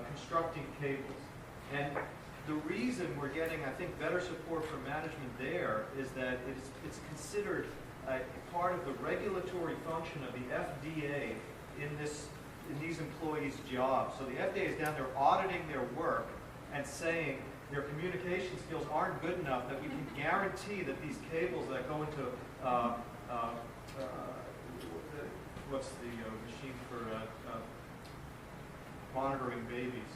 constructing cables. And the reason we're getting, I think, better support from management there is that it's considered part of the regulatory function of the FDA in these employees' jobs. So the FDA is down there auditing their work and saying their communication skills aren't good enough that we can guarantee that these cables that go into what's the machine for monitoring babies?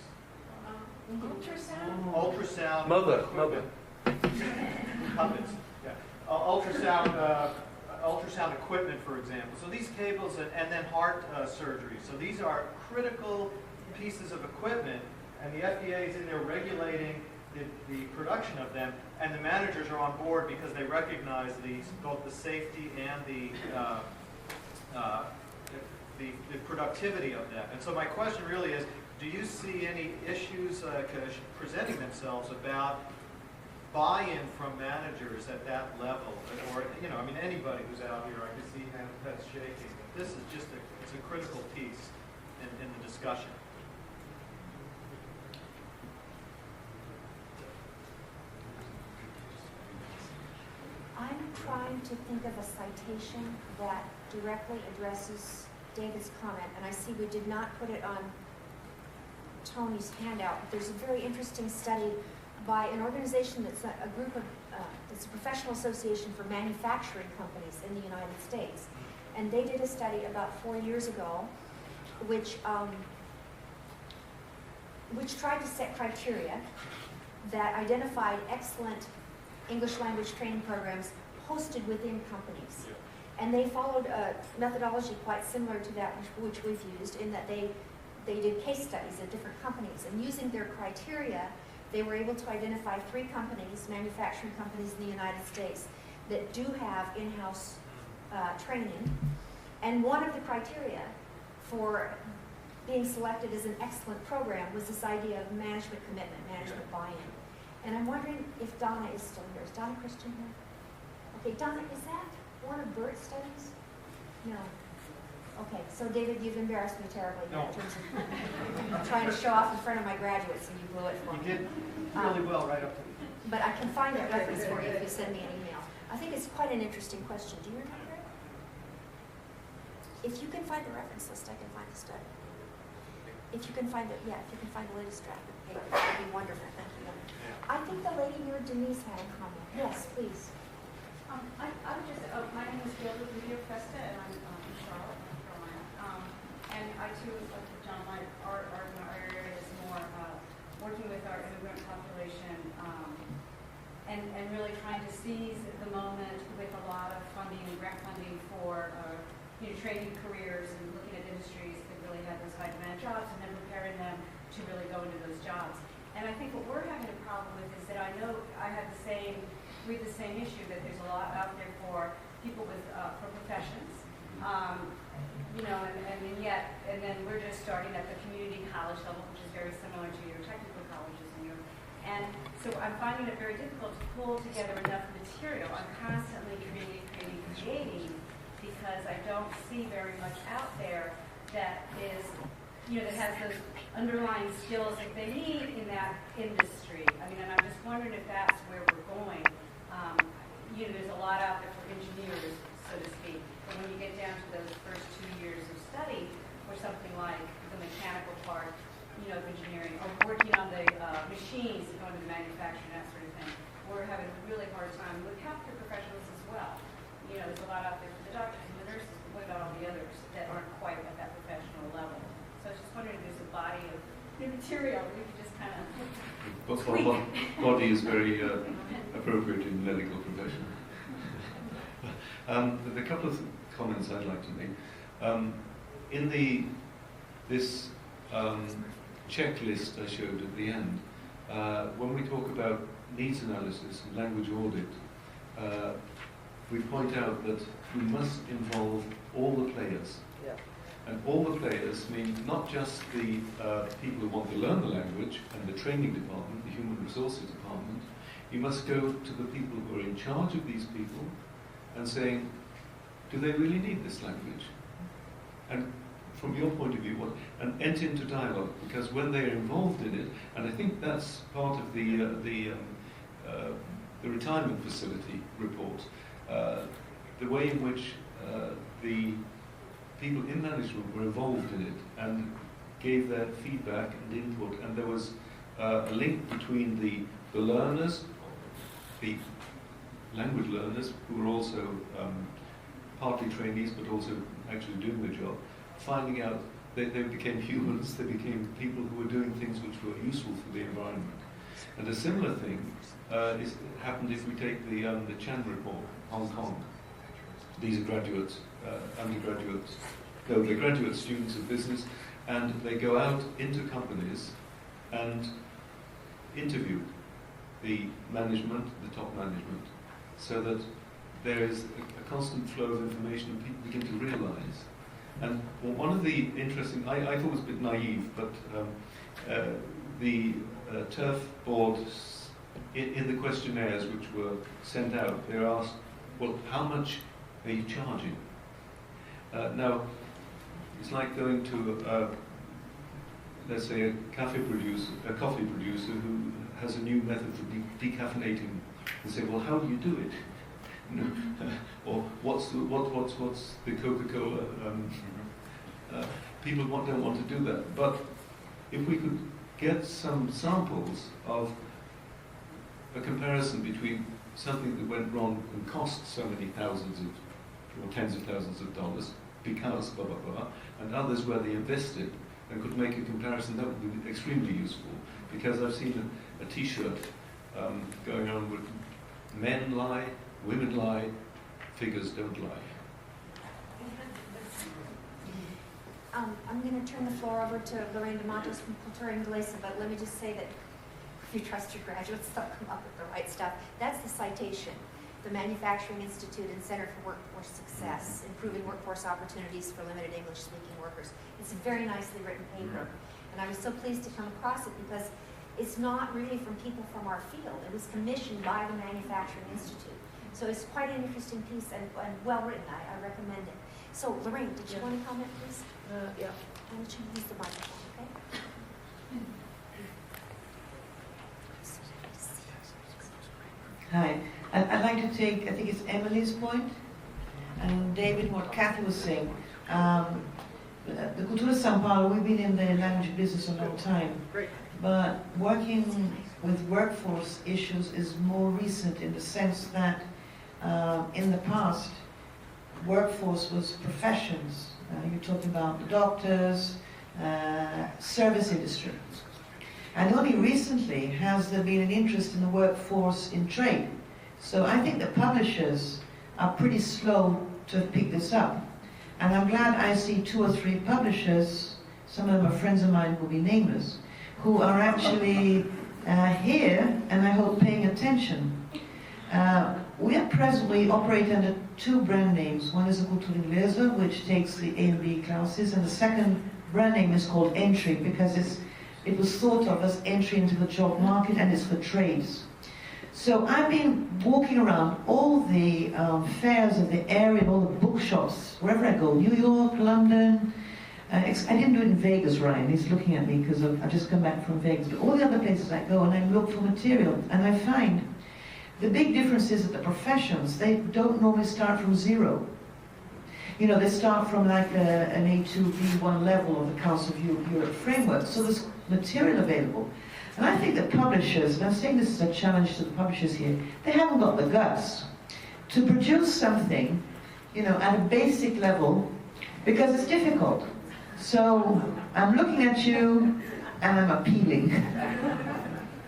Ultrasound. Mother. Puppets. Yeah. Ultrasound equipment, for example. So these cables, and then heart surgery. So these are critical pieces of equipment, and the FDA is in there regulating the production of them, and the managers are on board because they recognize both the safety and the productivity of that. And so my question really is, do you see any issues presenting themselves about buy-in from managers at that level? Or, I mean, anybody who's out here, I can see heads shaking. This is just it's a critical piece in the discussion. I'm trying to think of a citation that directly addresses David's comment, and I see we did not put it on Tony's handout. But there's a very interesting study by an organization that's a group of, it's a professional association for manufacturing companies in the United States. And they did a study about 4 years ago, which tried to set criteria that identified excellent English language training programs hosted within companies. And they followed a methodology quite similar to that which we've used, in that they did case studies at different companies. And using their criteria, they were able to identify 3 companies, manufacturing companies in the United States, that do have in-house training. And one of the criteria for being selected as an excellent program was this idea of management commitment, management buy-in. And I'm wondering if Donna is still here. Is Donna Christian here? Okay, Donna, is that one of Bert's studies? No. Okay, so David, you've embarrassed me terribly in terms of trying to show off in front of my graduates, and you blew it for me. You did really well right up to But I can find that reference for you if you send me an email. I think it's quite an interesting question. Do you remember it? If you can find the reference list, I can find the study. If you can find the latest draft of the paper, that would be wonderful. Thank you. I think the lady here, Denise, had a comment. Yes, please. I would just, my name is Gilda Lydia Festa, and I'm in Charlotte, North Carolina. And I too, like John, our area is more working with our immigrant population and really trying to seize the moment with a lot of funding, grant funding for training careers and looking at industries that really have those high demand jobs and then preparing them to really go into those jobs. And I think what we're having a problem with is that I know I have read the same issue, that there's a lot out there for people with for professions, and then we're just starting at the community college level, which is very similar to your technical colleges and so I'm finding it very difficult to pull together enough material. I'm constantly creating because I don't see very much out there that is, that has those underlying skills that they need in that industry. I mean, and I'm just wondering if that's where we're going. There's a lot out there for engineers, so to speak, but when you get down to those first 2 years of study, or something like the mechanical part, of engineering, or working on the machines that go into manufacturing, that sort of thing, we're having a really hard time with healthcare professionals as well. There's a lot out there for the doctors and the nurses, but what about all the others that aren't quite at that professional level? So I was just wondering if there's a body of material we could just kind of Body is very appropriate in the medical profession. There are a couple of comments I'd like to make. In this checklist I showed at the end, when we talk about needs analysis and language audit, we point out that we must involve all the players. Yeah. And all the players mean not just the people who want to learn the language and the training department, the human resources department. You must go to the people who are in charge of these people and saying, do they really need this language? And from your point of view, and enter into dialogue, because when they're involved in it, and I think that's part of the retirement facility report, the way in which the people in management were involved in it and gave their feedback and input, and there was a link between the learners, the language learners, who were also partly trainees but also actually doing the job, finding out they became humans, they became people who were doing things which were useful for the environment. And a similar thing happened if we take the Chan report, Hong Kong. These are graduates, undergraduates, no, they're graduate students of business, and they go out into companies and interview the management, the top management, so that there is a constant flow of information and people begin to realize. And one of the interesting, I thought it was a bit naive, but the TIRF board, in the questionnaires which were sent out, they were asked, well, how much are you charging? Now, it's like going to, let's say, a coffee producer who has a new method for decaffeinating, and say, well, how do you do it? Or what's the Coca-Cola? People don't want to do that. But if we could get some samples of a comparison between something that went wrong and cost so many thousands of, or tens of thousands of dollars because blah, blah, blah, and others where they invested and could make a comparison, that would be extremely useful. Because I've seen a T-shirt going on with men lie, women lie, figures don't lie. I'm going to turn the floor over to Lorraine DeMontos from Cultura Inglesa, but let me just say that if you trust your graduates, they'll come up with the right stuff. That's the citation. The Manufacturing Institute and Center for Workforce Success, Improving Workforce Opportunities for Limited English-Speaking Workers. It's a very nicely written paper, and I was so pleased to come across it because it's not really from people from our field. It was commissioned by the Manufacturing Institute. So it's quite an interesting piece and well written. I recommend it. So, Lorraine, did you want to comment, please? Yeah. Why don't you use the microphone, okay? Hi. I'd like to take, I think it's Emily's point, and David, what Kathy was saying. the Cultura São Paulo, we've been in the language business a long time. Great. But working with workforce issues is more recent in the sense that in the past, workforce was professions. You're talking about the doctors, service industry. And only recently has there been an interest in the workforce in trade. So I think the publishers are pretty slow to pick this up. And I'm glad I see 2 or 3 publishers, some of them are friends of mine who will be nameless, who are actually here and I hope paying attention. We are presently operating under 2 brand names. One is the Cultura Inglesa, which takes the A and B classes, and the second brand name is called Entry because it was thought of as entry into the job market and it's for trades. So I've been walking around all the fairs of the area, all the bookshops, wherever I go, New York, London. I didn't do it in Vegas, Ryan. He's looking at me because I've just come back from Vegas. But all the other places I go and I look for material. And I find the big difference is that the professions, they don't normally start from 0. You know, they start from like an A2, B1 level of the Council of Europe framework. So there's material available. And I think that publishers, and I'm saying this is a challenge to the publishers here, they haven't got the guts to produce something, you know, at a basic level, because it's difficult. So I'm looking at you, and I'm appealing.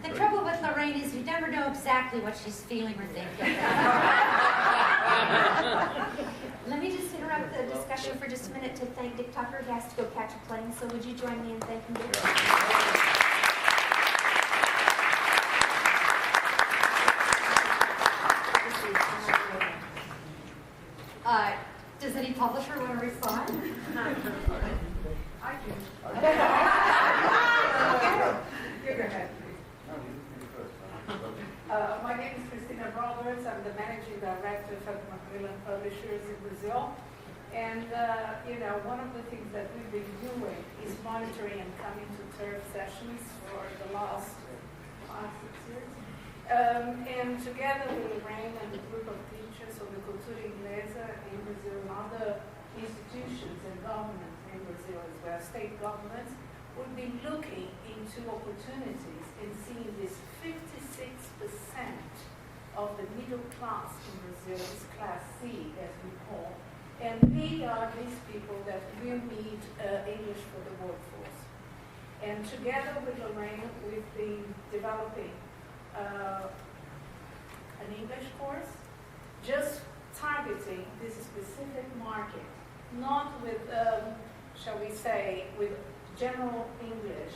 The trouble with Lorraine is you never know exactly what she's feeling or thinking. Let me just interrupt the discussion for just a minute to thank Dick Tucker. He has to go catch a plane, so would you join me in thanking Dick? Does any publisher want to respond? I do. You go ahead, please. My name is Christina Roberts. I'm the managing director of Macmillan Publishers in Brazil. And, you know, one of the things that we've been doing is monitoring and coming to TIRF sessions for the last 5-6 years. And together with Lorraine and a group of teachers of the Cultura Inglesa in Brazil and other institutions and governments in Brazil as well, state governments, would be looking into opportunities and seeing this 56% of the middle class in Brazil is Class C, as we call. And they are these people that will need English for the workforce. And together with Lorraine, we've been developing an English course, just targeting this specific market, not with, shall we say, with general English,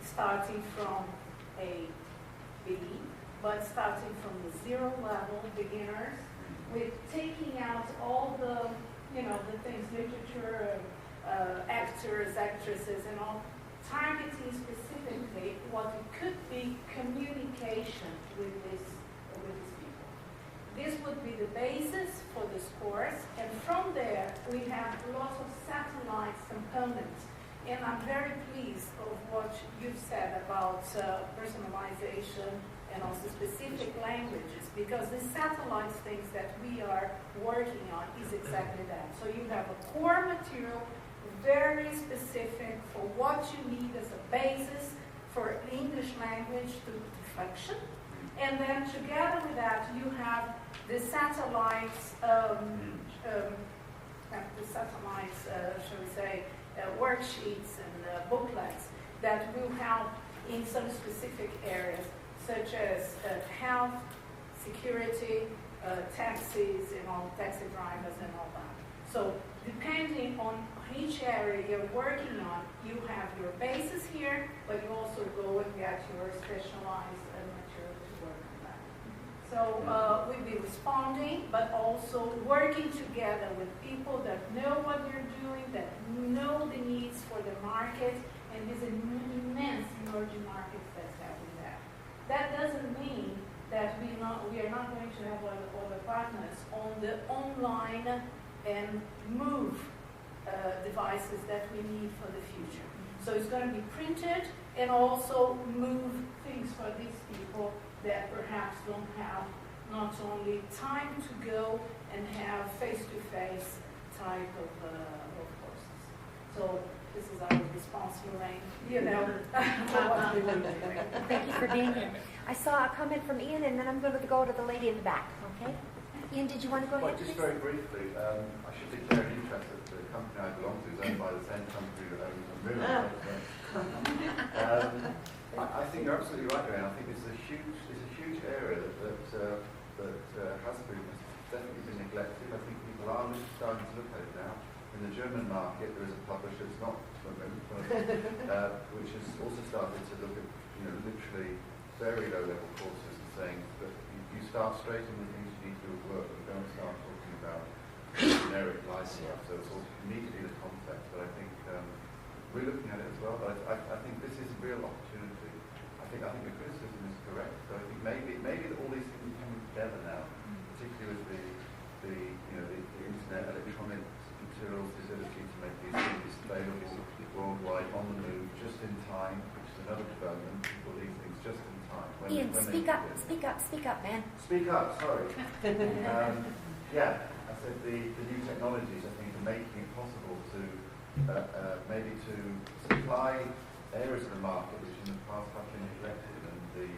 starting from a B, but starting from the 0 level, beginners, with taking out all the, you know, the things, literature, actors, actresses, and all, targeting specifically what it could be communication with these people. This would be the basis for this course, and from there we have lots of satellite components. And I'm very pleased of what you've said about personalization and also specific languages, because the satellite things that we are working on is exactly that. So you have a core material, very specific for what you need as a basis for English language to function. And then together with that, you have the satellites, shall we say, worksheets and booklets that will help in some specific areas, such as health, security, taxis, and all taxi drivers and all that. So depending on each area you're working on, you have your basis here, but you also go and get your specialized material to work on that. So we'll be responding, but also working together with people that know what they're doing, that know the needs for the market, and these immense emerging markets that's happening there. That doesn't mean that we are not going to have other partners on the online and move devices that we need for the future. So it's going to be printed and also move things for these people that perhaps don't have not only time to go and have face-to-face type of courses. So this is our response, Lorraine, you know, for what we were doing. Thank you for being here. I saw a comment from Ian, and then I'm going to go to the lady in the back, okay? Ian, did you want to go Well, ahead, just please? very briefly, I should declare an interest that the company I belong to is owned by the same company that owns the moon. I think you're absolutely right, Lorraine. I think it's a huge area that has definitely been neglected. I think people are starting to look at it now. In the German market, there is a publisher, it's not the moon, which has also started to look at, literally very low-level courses and saying that you start straight in the things you need to do at work and don't start talking about generic license. So it's all immediately the concept. But I think we're looking at it as well. But I think this is a real opportunity. I think the criticism is correct. So I think maybe that all these things are coming together now, particularly with the internet, electronic materials, the ability to make these things available worldwide on the move just in time, which is another development. People these things just in time. Ian, speak up, man. Speak up, sorry. Yeah, I said the new technologies, I think, are making it possible to maybe to supply areas of the market which in the past have been neglected, and the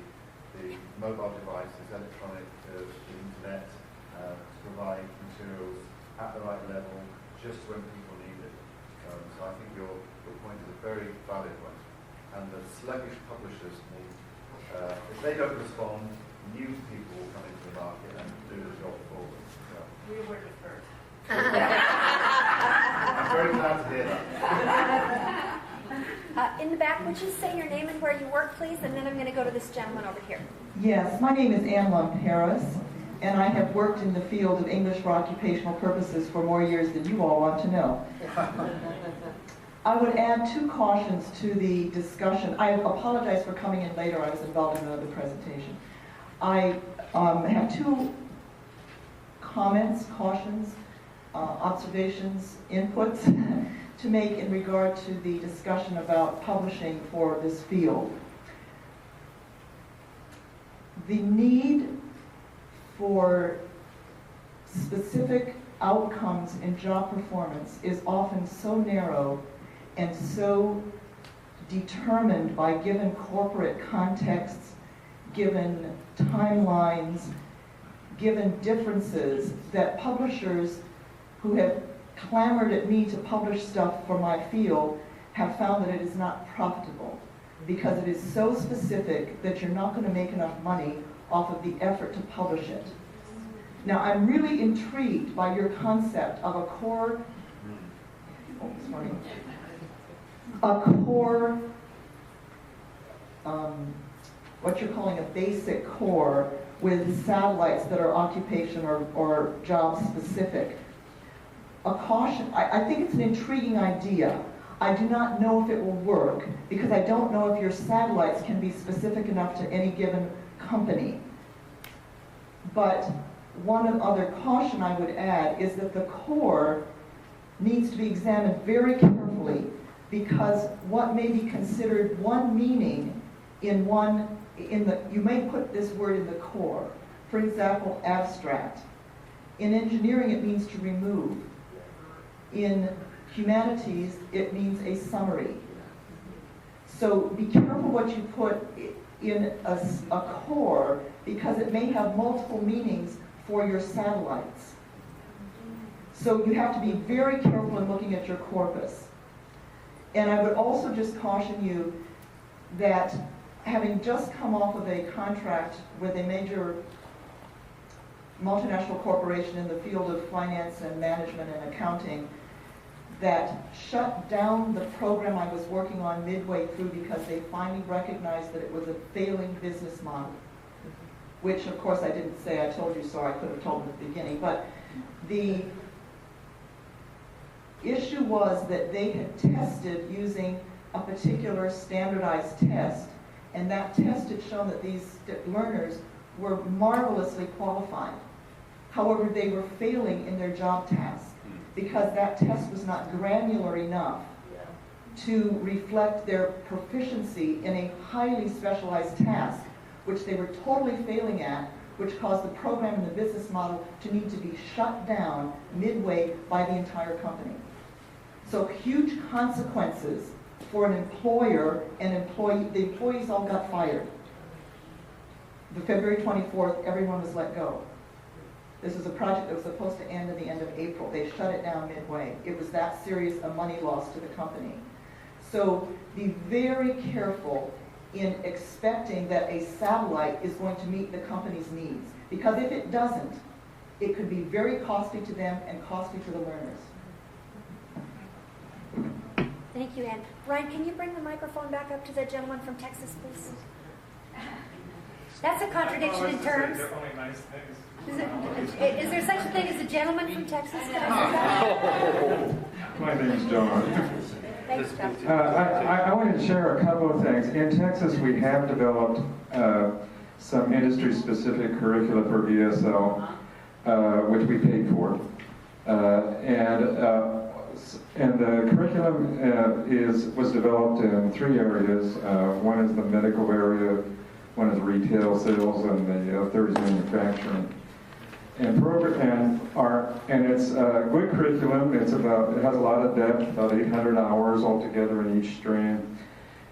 mobile devices, electronic, the internet, to provide materials at the right level just when people need it. So I think your point is a very valid one. And the sluggish publishers need, if they don't respond, new people will come into the market and do the job for them. So. We were the first. I'm very glad to hear that. In the back, would you say your name and where you work, please? And then I'm going to go to this gentleman over here. Yes, my name is Ann Lum Harris, and I have worked in the field of English for occupational purposes for more years than you all want to know. I would add 2 cautions to the discussion. I apologize for coming in later. I was involved in another presentation. I have 2 comments, cautions, observations, inputs to make in regard to the discussion about publishing for this field. The need for specific outcomes in job performance is often so narrow and so determined by given corporate contexts, given timelines, given differences, that publishers who have clamored at me to publish stuff for my field have found that it is not profitable because it is so specific that you're not going to make enough money off of the effort to publish it. Now, I'm really intrigued by your concept of a core, what you're calling a basic core with satellites that are occupation or job specific. A caution, I think it's an intriguing idea. I do not know if it will work because I don't know if your satellites can be specific enough to any given company. But one other caution I would add is that the core needs to be examined very carefully, because what may be considered one meaning you may put this word in the core. For example, abstract. In engineering, it means to remove. In humanities, it means a summary. So be careful what you put in a core, because it may have multiple meanings for your satellites. So you have to be very careful in looking at your corpus. And I would also just caution you that having just come off of a contract with a major multinational corporation in the field of finance and management and accounting that shut down the program I was working on midway through because they finally recognized that it was a failing business model, which of course I didn't say. I told you so. I could have told them at the beginning. But the issue was that they had tested using a particular standardized test, and that test had shown that these learners were marvelously qualified. However, they were failing in their job task because that test was not granular enough to reflect their proficiency in a highly specialized task, which they were totally failing at, which caused the program and the business model to need to be shut down midway by the entire company. So huge consequences for an employer and employee. The employees all got fired. The February 24th, everyone was let go. This is a project that was supposed to end at the end of April. They shut it down midway. It was that serious a money loss to the company. So be very careful in expecting that a satellite is going to meet the company's needs. Because if it doesn't, it could be very costly to them and costly to the learners. Thank you, Ann. Ryan, can you bring the microphone back up to the gentleman from Texas, please? That's a contradiction in terms. They're only nice things. Is there such a thing as a gentleman from Texas? My name's John. Thanks, John. I wanted to share a couple of things. In Texas, we have developed some industry-specific curricula for ESL, which we paid for. And the curriculum was developed in 3 areas. One is the medical area, one is retail sales, and the third is manufacturing. And it's a good curriculum. It has a lot of depth, about 800 hours altogether in each stream,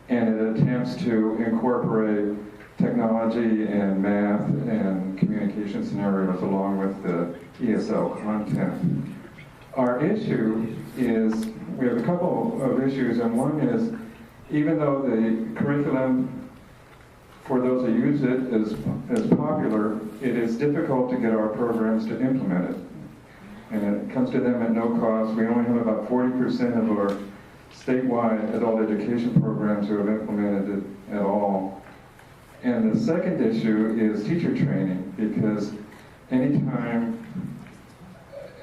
and it attempts to incorporate technology and math and communication scenarios along with the ESL content. Our issue is, we have a couple of issues, and one is, even though the curriculum for those who use it is popular, it is difficult to get our programs to implement it. And it comes to them at no cost. We only have about 40% of our statewide adult education programs who have implemented it at all. And the second issue is teacher training, because anytime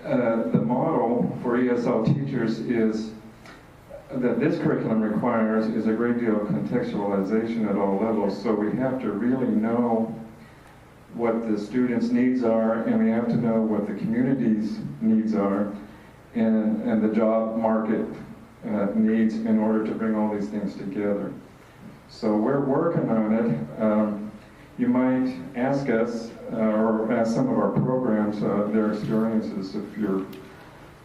the model for ESL teachers is that this curriculum requires is a great deal of contextualization at all levels. So we have to really know what the students' needs are, and we have to know what the community's needs are, and the job market needs in order to bring all these things together. So we're working on it. You might ask us, or ask some of our programs, their experiences if you're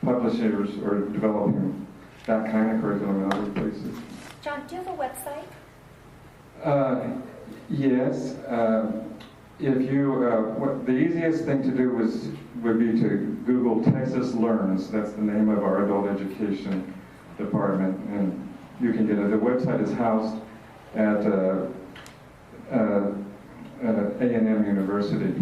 publishers or developing that kind of curriculum in other places. John, do you have a website? Yes. If you, the easiest thing to do would be to Google Texas Learns. That's the name of our adult education department, and you can get it. The website is housed at A&M University.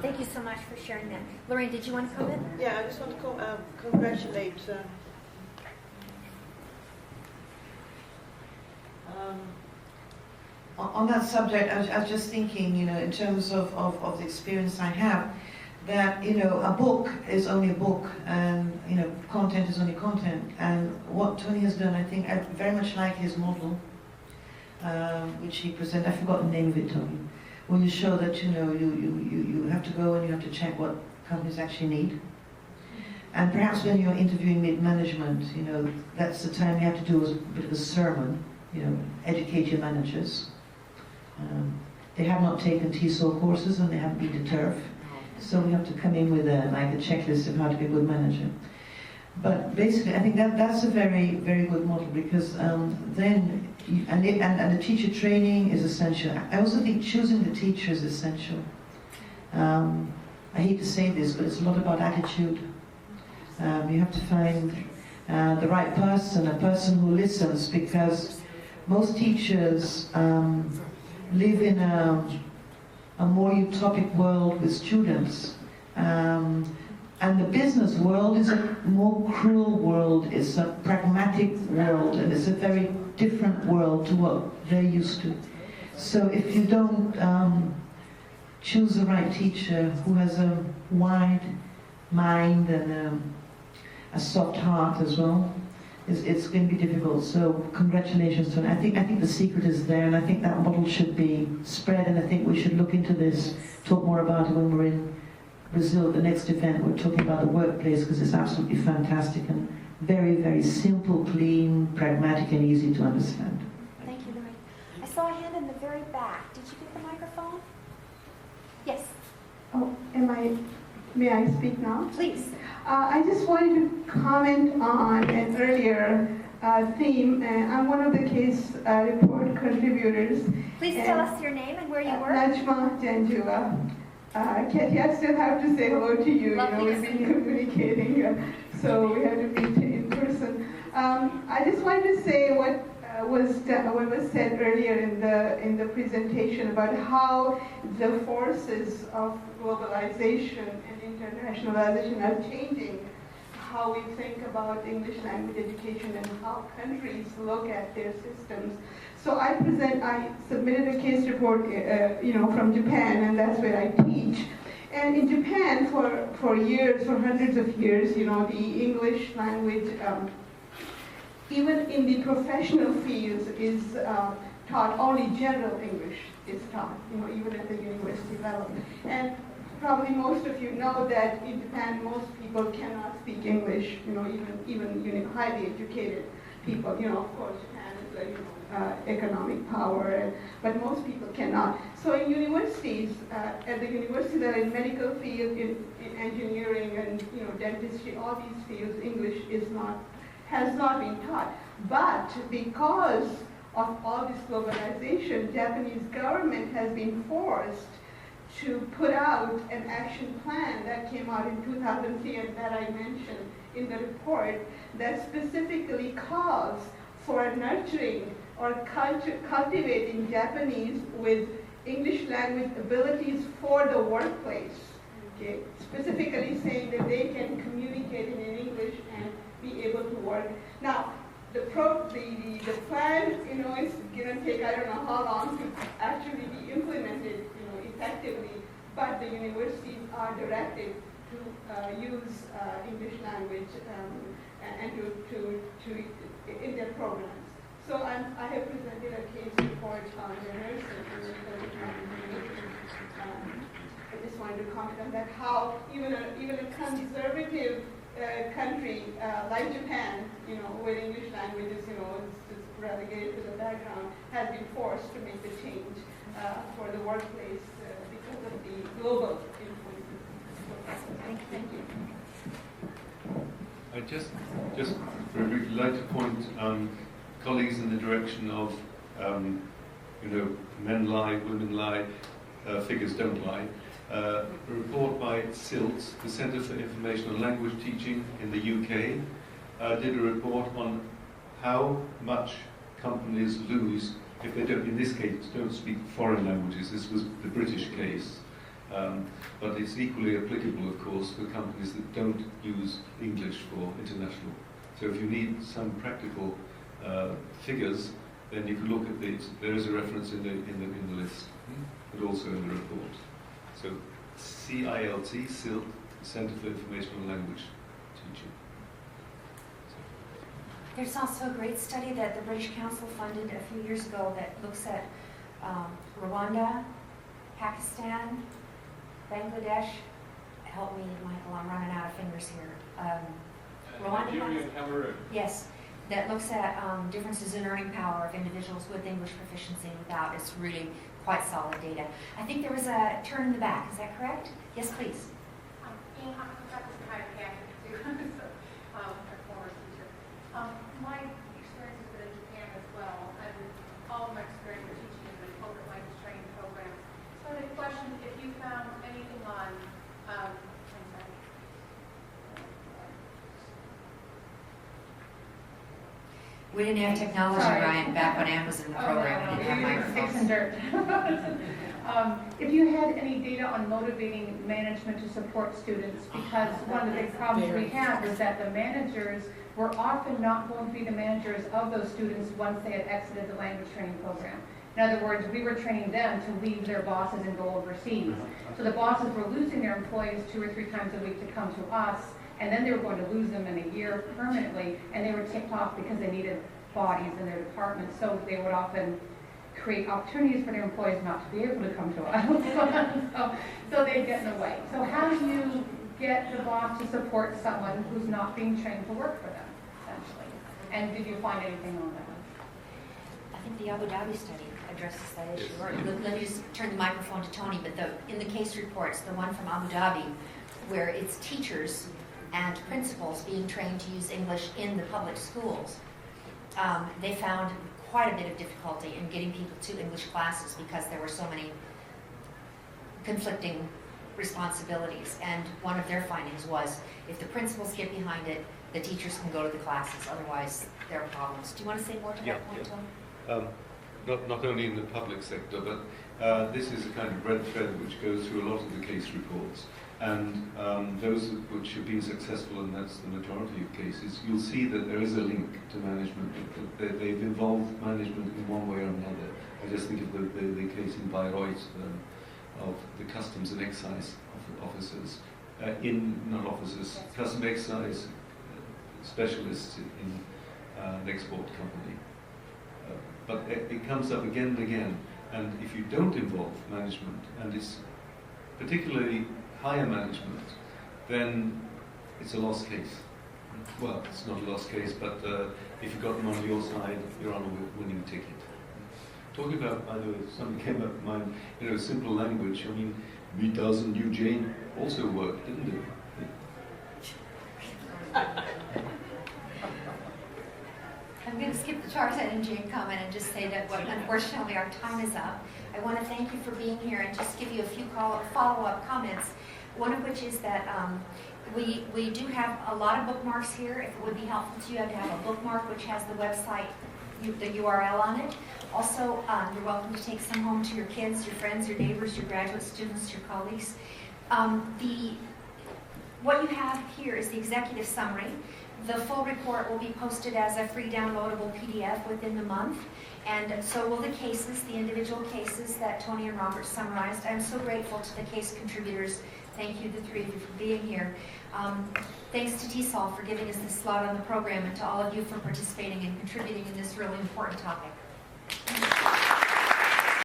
Thank you so much for sharing that. Lorraine, did you want to comment? Yeah, I just want to congratulate on that subject. I was just thinking, in terms of the experience I have, that, a book is only a book, and, content is only content. And what Tony has done, I think, I very much like his model, which he presented. I forgot the name of it, Tony. When you show that, you have to go and you have to check what companies actually need. And perhaps when you're interviewing mid-management, that's the time you have to do a bit of a sermon, educate your managers. They have not taken TESOL courses and they haven't been to TIRF. So we have to come in with a checklist of how to be a good manager. But basically, I think that's a very, very good model, because then, and the teacher training is essential. I also think choosing the teacher is essential. I hate to say this, but it's a lot about attitude. You have to find the right person, a person who listens, because most teachers live in a more utopic world with students. And the business world is a more cruel world, it's a pragmatic world, and it's a very different world to what they're used to. So if you don't choose the right teacher who has a wide mind and a soft heart as well, it's going to be difficult. So congratulations to him. I think the secret is there, and I think that model should be spread, and I think we should look into this, talk more about it when we're in Brazil, the next event. We're talking about the workplace, because it's absolutely fantastic and very, very simple, clean, pragmatic, and easy to understand. Thank you, Lorraine. I saw a hand in the very back. Did you get the microphone? Yes. Oh, may I speak now? Please. I just wanted to comment on an earlier theme. I'm one of the case report contributors. Please tell us your name and where you work. Najma Janjua. Katie, I still have to say hello to you. Lovely We've been communicating, so we have to meet in person. I just wanted to say what was said earlier in the presentation about how the forces of globalization and internationalization are changing how we think about English language education and how countries look at their systems. So I submitted a case report, from Japan, and that's where I teach. And in Japan, for years, for hundreds of years, the English language, even in the professional fields, is taught. Only general English is taught, even at the university level. And probably most of you know that in Japan, most people cannot speak English. Even highly educated people. Of course, Japan is economic power, but most people cannot. So in universities, at the university that are in medical field, in engineering, and dentistry, all these fields, English has not been taught. But because of all this globalization, Japanese government has been forced to put out an action plan that came out in 2003 and that I mentioned in the report that specifically calls for nurturing or cultivating Japanese with English language abilities for the workplace. Okay, specifically saying that they can communicate in English and be able to work. Now, the plan, is going to take I don't know how long to actually be implemented, effectively. But the universities are directed to use English language and to in their programs. So I have presented a case report on the nursing. I just wanted to comment on that. How even a conservative country like Japan, where English language is, is relegated to the background, has been forced to make the change for the workplace because of the global influences. Thank you. I just very briefly like to point colleagues in the direction of, men lie, women lie, figures don't lie. A report by CILT, the Centre for Information and Language Teaching in the UK, did a report on how much companies lose if they don't, in this case, don't speak foreign languages. This was the British case. But it's equally applicable, of course, for companies that don't use English for international. So if you need some practical figures, then you can look at these. There is a reference in the list, but also in the report. So CILT, CILT, Centre for Information and Language Teaching. There's also a great study that the British Council funded a few years ago that looks at Rwanda, Pakistan, Bangladesh. Help me, Michael, I'm running out of fingers here. Rwanda, Nigeria and Cameroon. Yes, that looks at differences in earning power of individuals with English proficiency and without. It's really quite solid data. I think there was a turn in the back. Is that correct? Yes, please. I'm Fitzpatrick too. A former teacher. My experience has been in Japan as well, and all of my experience teaching has been corporate language training programs. So the question, if you found anything on, We didn't have technology, Ryan, back when Ann was in the program. We didn't have microphones. If you had any data on motivating management to support students, because one of the big problems we have is that the managers were often not going to be the managers of those students once they had exited the language training program. In other words, we were training them to leave their bosses and go overseas. So the bosses were losing their employees 2 or 3 times a week to come to us, and then they were going to lose them in a year permanently, and they were ticked off because they needed bodies in their departments. So they would often create opportunities for their employees not to be able to come to us. so they get in the way. So how do you get the boss to support someone who's not being trained to work for them, essentially? And did you find anything on that? I think the Abu Dhabi study addresses that issue. Or let me just turn the microphone to Tony, but in the case reports, the one from Abu Dhabi, where it's teachers and principals being trained to use English in the public schools, they found quite a bit of difficulty in getting people to English classes because there were so many conflicting responsibilities. And one of their findings was, if the principals get behind it, the teachers can go to the classes, otherwise there are problems. Do you want to say more to that point, Tom? Not only in the public sector, but this is a kind of red thread which goes through a lot of the case reports. And those which have been successful, and that's the majority of cases, you'll see that there is a link to management. They've involved management in one way or another. I just think of the case in Bayreuth of the customs and excise officers, not officers, customs and excise specialists in an export company. But it comes up again and again, and if you don't involve management, and it's particularly higher management, then it's a lost case. Well, it's not a lost case, but if you've got them on your side, you're on a winning ticket. Talking about, by the way, something came up in mind, simple language. I mean, me doesn't you, Jane, also worked, didn't it? I'm going to skip the Tarzan and Jane comment and just say that, unfortunately, our time is up. I want to thank you for being here and just give you a few follow-up comments. One of which is that we do have a lot of bookmarks here. If it would be helpful to you, I'd have a bookmark which has the website, the URL on it. Also, you're welcome to take some home to your kids, your friends, your neighbors, your graduate students, your colleagues. What you have here is the executive summary. The full report will be posted as a free downloadable PDF within the month, and so will the cases, the individual cases that Tony and Robert summarized. I'm so grateful to the case contributors. Thank you, the three of you, for being here. Thanks to TESOL for giving us this slot on the program, and to all of you for participating and contributing in this really important topic.